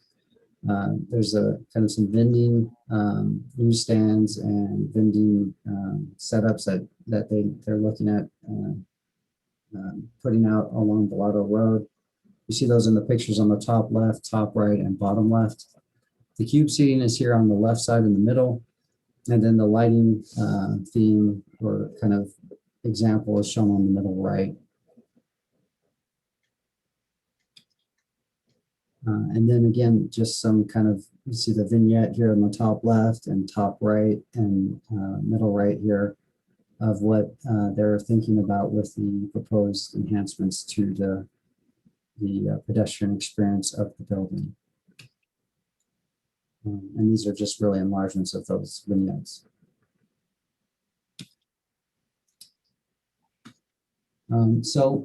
There's a kind of some vending newsstands and vending setups that they're looking at putting out along Gallardo Road. You see those in the pictures on the top left, top right, and bottom left. The cube seating is here on the left side in the middle, and then the lighting theme or kind of example is shown on the middle right. And then again, just some kind of, you see the vignette here on the top left and top right and middle right here of what they're thinking about with the proposed enhancements to the pedestrian experience of the building. And these are just really enlargements of those vignettes. So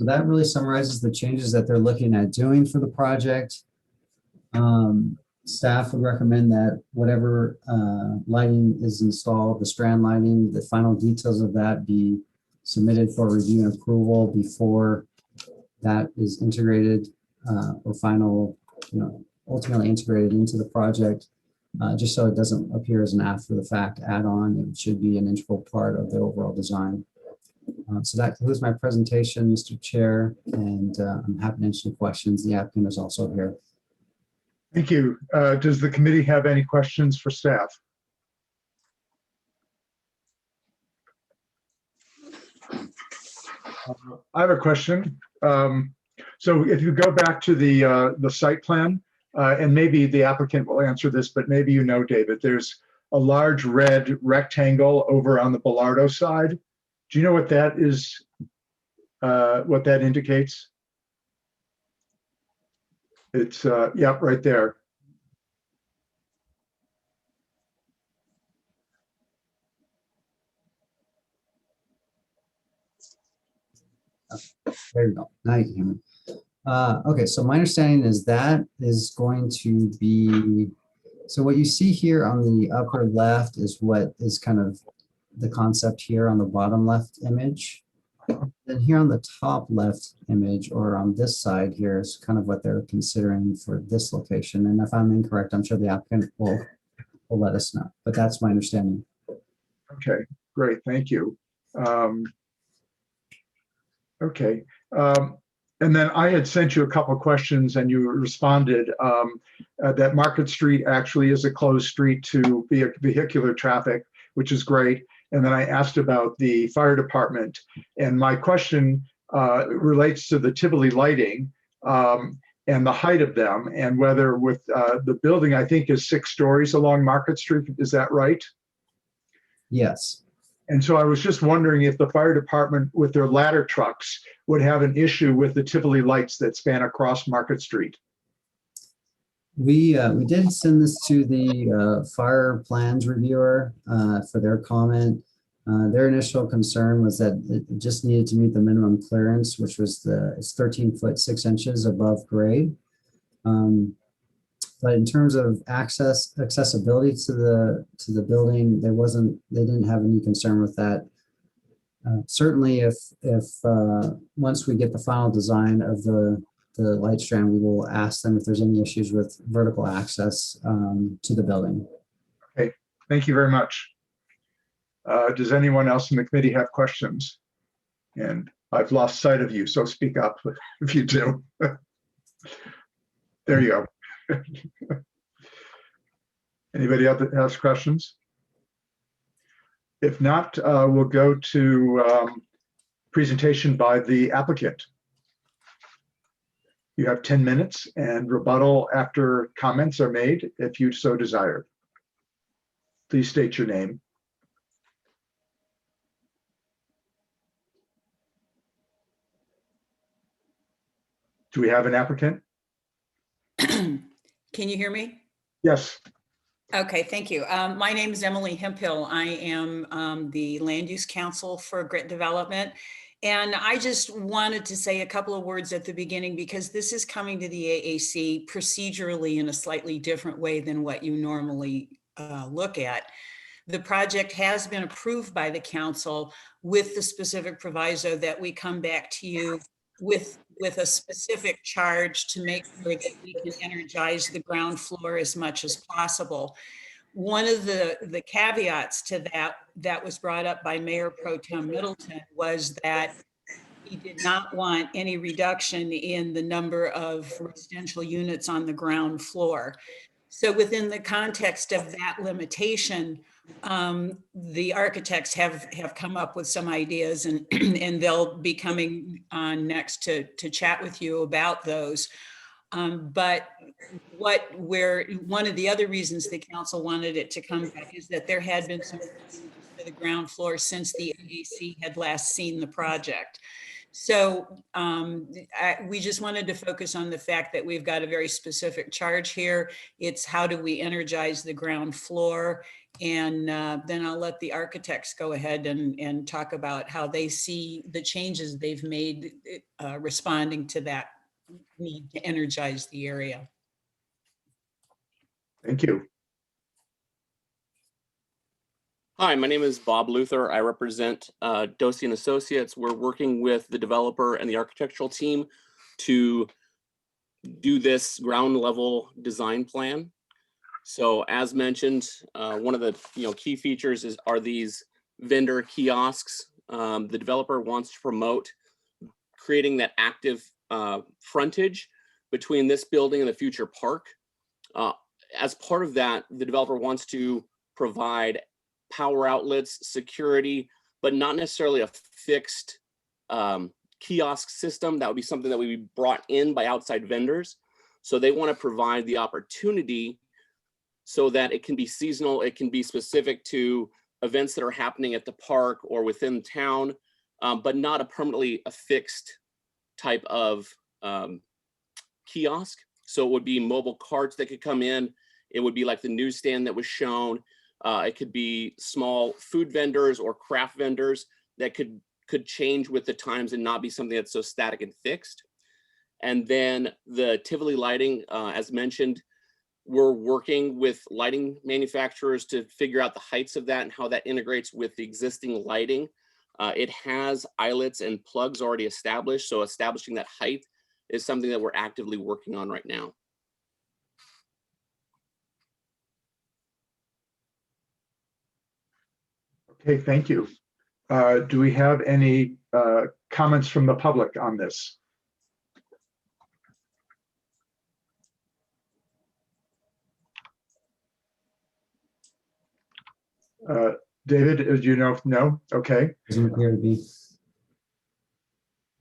that really summarizes the changes that they're looking at doing for the project. Staff would recommend that whatever lighting is installed, the strand lighting, the final details of that be submitted for review and approval before that is integrated or ultimately integrated into the project, just so it doesn't appear as an after the fact add-on. It should be an integral part of the overall design. So that concludes my presentation, Mr. Chair, and I'm happy to answer questions. The applicant is also here. Thank you. Does the committee have any questions for staff? I have a question. So if you go back to the site plan, and maybe the applicant will answer this, but maybe you know, David, there's a large red rectangle over on the Gallardo side. Do you know what that is, what that indicates? It's, yeah, right there. There you go. Now you can hear me. Okay, so my understanding is that is going to be So what you see here on the upper left is what is kind of the concept here on the bottom left image. Then here on the top left image, or on this side here, is kind of what they're considering for this location. And if I'm incorrect, I'm sure the applicant will let us know, but that's my understanding. Okay, great, thank you. Okay, and then I had sent you a couple of questions and you responded that Market Street actually is a closed street to vehicular traffic, which is great. And then I asked about the fire department, and my question relates to the Tivoli lighting and the height of them, and whether with the building, I think is 6 stories along Market Street, is that right? Yes. And so I was just wondering if the fire department with their ladder trucks would have an issue with the Tivoli lights that span across Market Street. We did send this to the fire plans reviewer for their comment. Their initial concern was that it just needed to meet the minimum clearance, which was it's 13 foot 6 inches above grade. But in terms of accessibility to the building, they didn't have any concern with that. Certainly, if once we get the final design of the light strand, we will ask them if there's any issues with vertical access to the building. Okay, thank you very much. Does anyone else in the committee have questions? And I've lost sight of you, so speak up if you do. There you go. Anybody else that has questions? If not, we'll go to presentation by the applicant. You have 10 minutes and rebuttal after comments are made, if you so desire. Please state your name. Do we have an applicant? Can you hear me? Yes. Okay, thank you. My name is Emily Hemphill. I am the Land Use Counsel for Grit Development. And I just wanted to say a couple of words at the beginning, because this is coming to the AAC procedurally in a slightly different way than what you normally look at. The project has been approved by the council with the specific proviso that we come back to you with a specific charge to make sure that we can energize the ground floor as much as possible. One of the caveats to that was brought up by Mayor Pro Tem Middleton was that he did not want any reduction in the number of residential units on the ground floor. So within the context of that limitation, the architects have come up with some ideas, and and they'll be coming on next to chat with you about those. But one of the other reasons the council wanted it to come back is that there had been some changes to the ground floor since the AAC had last seen the project. So we just wanted to focus on the fact that we've got a very specific charge here. It's how do we energize the ground floor? And then I'll let the architects go ahead and talk about how they see the changes they've made responding to that need to energize the area. Thank you. Hi, my name is Bob Luther. I represent Dosi & Associates. We're working with the developer and the architectural team to do this ground level design plan. So as mentioned, one of the key features are these vendor kiosks. The developer wants to promote creating that active frontage between this building and the future park. As part of that, the developer wants to provide power outlets, security, but not necessarily a fixed kiosk system. That would be something that would be brought in by outside vendors. So they want to provide the opportunity so that it can be seasonal, it can be specific to events that are happening at the park or within town, but not a permanently fixed type of kiosk. So it would be mobile carts that could come in. It would be like the newsstand that was shown. It could be small food vendors or craft vendors that could change with the times and not be something that's so static and fixed. And then the Tivoli lighting, as mentioned, We're working with lighting manufacturers to figure out the heights of that and how that integrates with the existing lighting. It has eyelets and plugs already established, so establishing that height is something that we're actively working on right now. Okay, thank you. Do we have any comments from the public on this? David, as you know, no? Okay. Doesn't appear to be.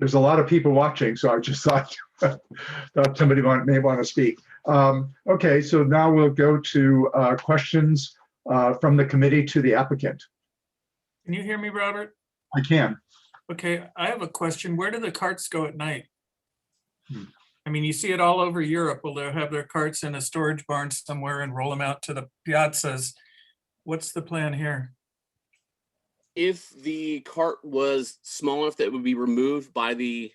There's a lot of people watching, so I just thought, thought somebody may want to speak. Okay, so now we'll go to questions from the committee to the applicant. Can you hear me, Robert? I can. Okay, I have a question. Where do the carts go at night? Hmm. I mean, you see it all over Europe. Will they have their carts in a storage barn somewhere and roll them out to the piazzas? What's the plan here? If the cart was small enough that it would be removed by the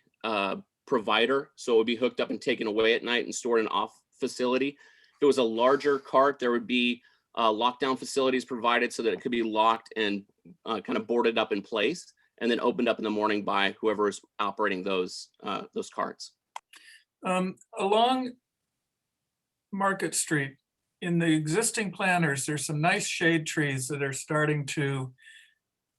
provider, so it would be hooked up and taken away at night and stored in an off facility. If it was a larger cart, there would be lockdown facilities provided so that it could be locked and kind of boarded up in place and then opened up in the morning by whoever is operating those carts. Along Market Street, in the existing planters, there's some nice shade trees that are starting to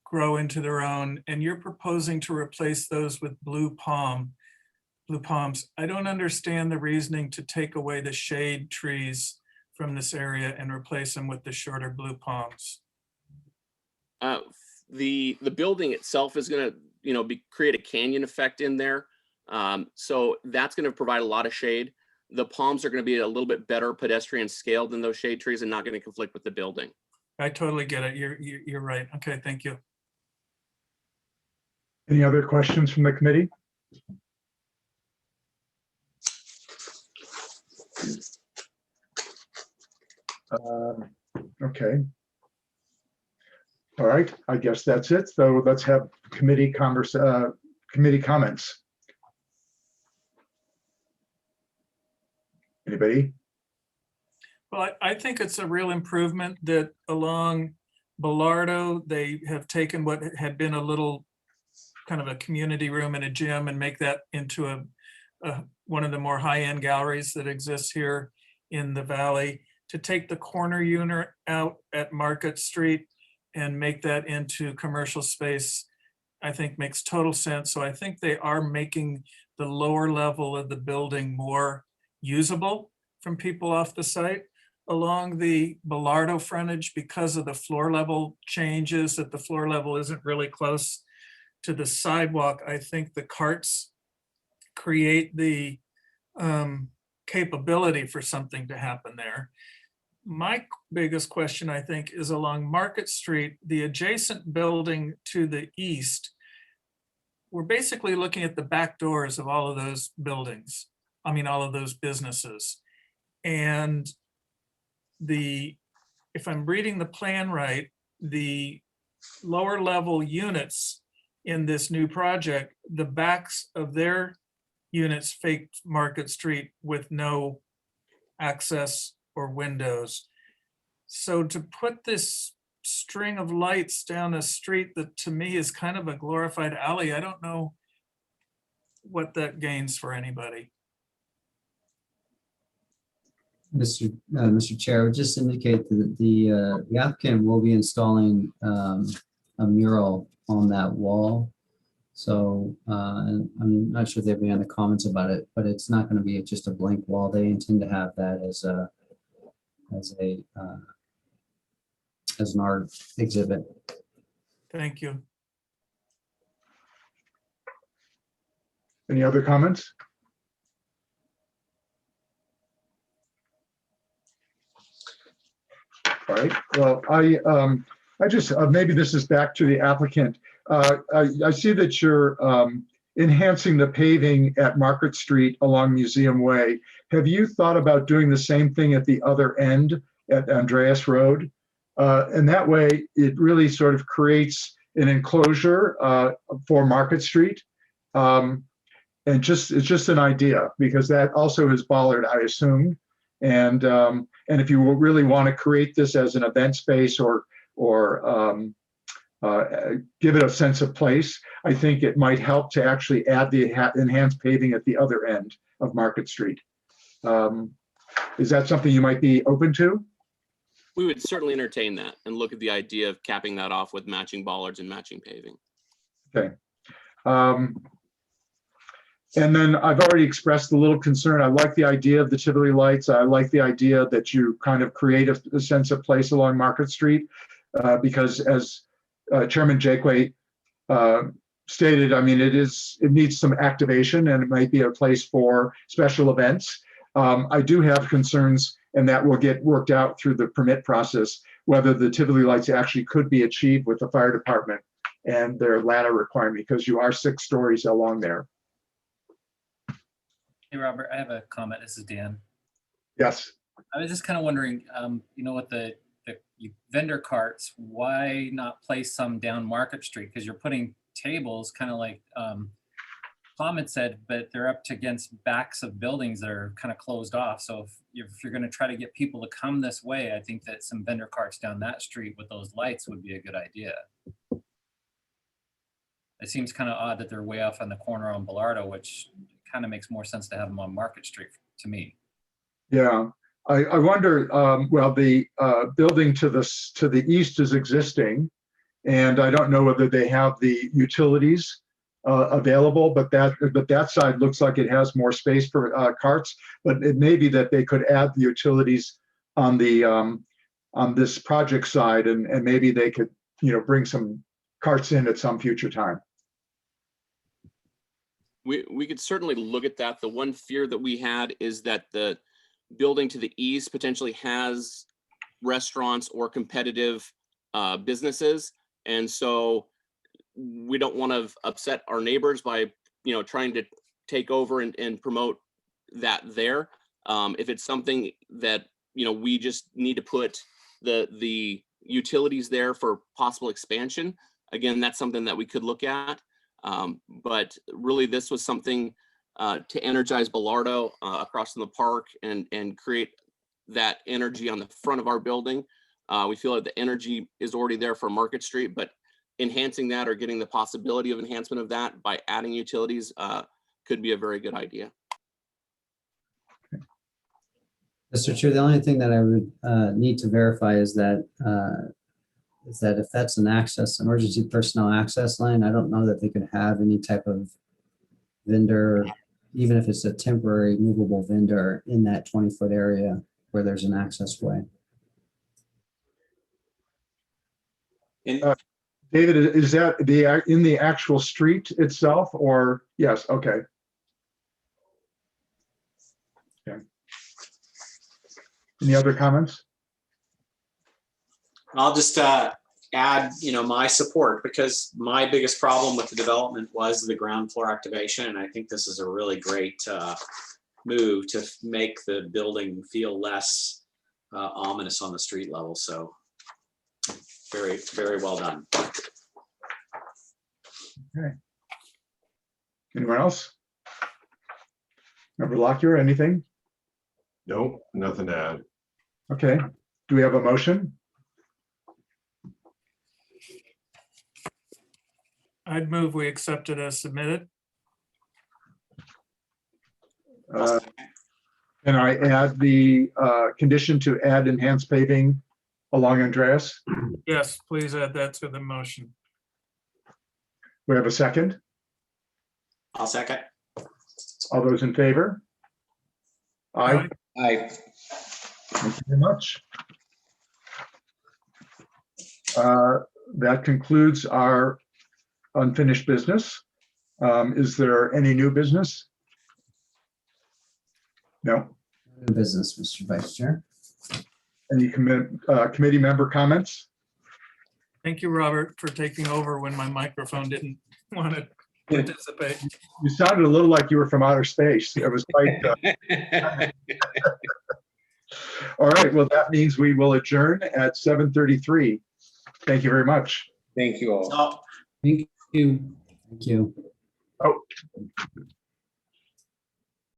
grow into their own, and you're proposing to replace those with blue palms. I don't understand the reasoning to take away the shade trees from this area and replace them with the shorter blue palms. The building itself is going to create a canyon effect in there, so that's going to provide a lot of shade. The palms are going to be a little bit better pedestrian scale than those shade trees and not going to conflict with the building. I totally get it. You're right. Okay, thank you. Any other questions from the committee? Okay. All right, I guess that's it. So let's have committee comments. Anybody? Well, I think it's a real improvement that along Bellardo, they have taken what had been a little kind of a community room and a gym and make that into one of the more high-end galleries that exists here in the valley. To take the corner unit out at Market Street and make that into commercial space, I think makes total sense. So I think they are making the lower level of the building more usable from people off the site. Along the Bellardo frontage, because of the floor level changes, that the floor level isn't really close to the sidewalk, I think the carts create the capability for something to happen there. My biggest question, I think, is along Market Street, the adjacent building to the east. We're basically looking at the back doors of all of those buildings. I mean, all of those businesses. And if I'm reading the plan right, the lower level units in this new project, the backs of their units face Market Street with no access or windows. So to put this string of lights down a street that to me is kind of a glorified alley, I don't know what that gains for anybody. Mr. Chair, I would just indicate that the applicant will be installing a mural on that wall. So I'm not sure if they have any other comments about it, but it's not going to be just a blank wall. They intend to have that as an art exhibit. Thank you. Any other comments? All right, well, I just, maybe this is back to the applicant. I see that you're enhancing the paving at Market Street along Museum Way. Have you thought about doing the same thing at the other end at Andreas Road? And that way, it really sort of creates an enclosure for Market Street. And it's just an idea, because that also is bollard, I assume. And if you really want to create this as an event space or give it a sense of place, I think it might help to actually add the enhanced paving at the other end of Market Street. Is that something you might be open to? We would certainly entertain that and look at the idea of capping that off with matching bollards and matching paving. Okay. And then I've already expressed a little concern. I like the idea of the Tivoli lights. I like the idea that you kind of create a sense of place along Market Street because as Chairman Jakeway stated, I mean, it needs some activation and it might be a place for special events. I do have concerns, and that will get worked out through the permit process, whether the Tivoli lights actually could be achieved with the fire department and their ladder requirement, because you are 6 stories along there. Hey, Robert, I have a comment. This is Dan. Yes. I was just kind of wondering, with the vendor carts, why not place some down Market Street? Because you're putting tables kind of like Tom had said, but they're up against backs of buildings that are kind of closed off. So if you're going to try to get people to come this way, I think that some vendor carts down that street with those lights would be a good idea. It seems kind of odd that they're way off on the corner on Bellardo, which kind of makes more sense to have them on Market Street to me. Yeah, I wonder, well, the building to the east is existing, and I don't know whether they have the utilities available, but that side looks like it has more space for carts, but it may be that they could add the utilities on the on this project side, and maybe they could, bring some carts in at some future time. We could certainly look at that. The one fear that we had is that the building to the east potentially has restaurants or competitive businesses. And so we don't want to upset our neighbors by, trying to take over and promote that there. If it's something that, we just need to put the utilities there for possible expansion, again, that's something that we could look at. But really, this was something to energize Bellardo across from the park and create that energy on the front of our building. We feel like the energy is already there for Market Street, but enhancing that or getting the possibility of enhancement of that by adding utilities could be a very good idea. Mr. Chair, the only thing that I would need to verify is that if that's an emergency personnel access line, I don't know that they could have any type of vendor, even if it's a temporary movable vendor in that 20-foot area where there's an access way. David, is that in the actual street itself, or yes? Okay. Okay. Any other comments? I'll just add, my support, because my biggest problem with the development was the ground floor activation. And I think this is a really great move to make the building feel less ominous on the street level. So very, very well done. Okay. Anyone else? Member Lockyer, anything? Nope, nothing to add. Okay. Do we have a motion? I'd move we accept it as submitted. Can I add the condition to add enhanced paving along Andreas? Yes, please add that to the motion. We have a second. I'll second. All those in favor? Aye. Aye. Thank you very much. That concludes our unfinished business. Is there any new business? No. New business, Mr. Vice Chair. Any committee member comments? Thank you, Robert, for taking over when my microphone didn't want to participate. You sounded a little like you were from outer space. It was quite. All right. Well, that means we will adjourn at 7:33. Thank you very much. Thank you all. Thank you. Thank you. Oh.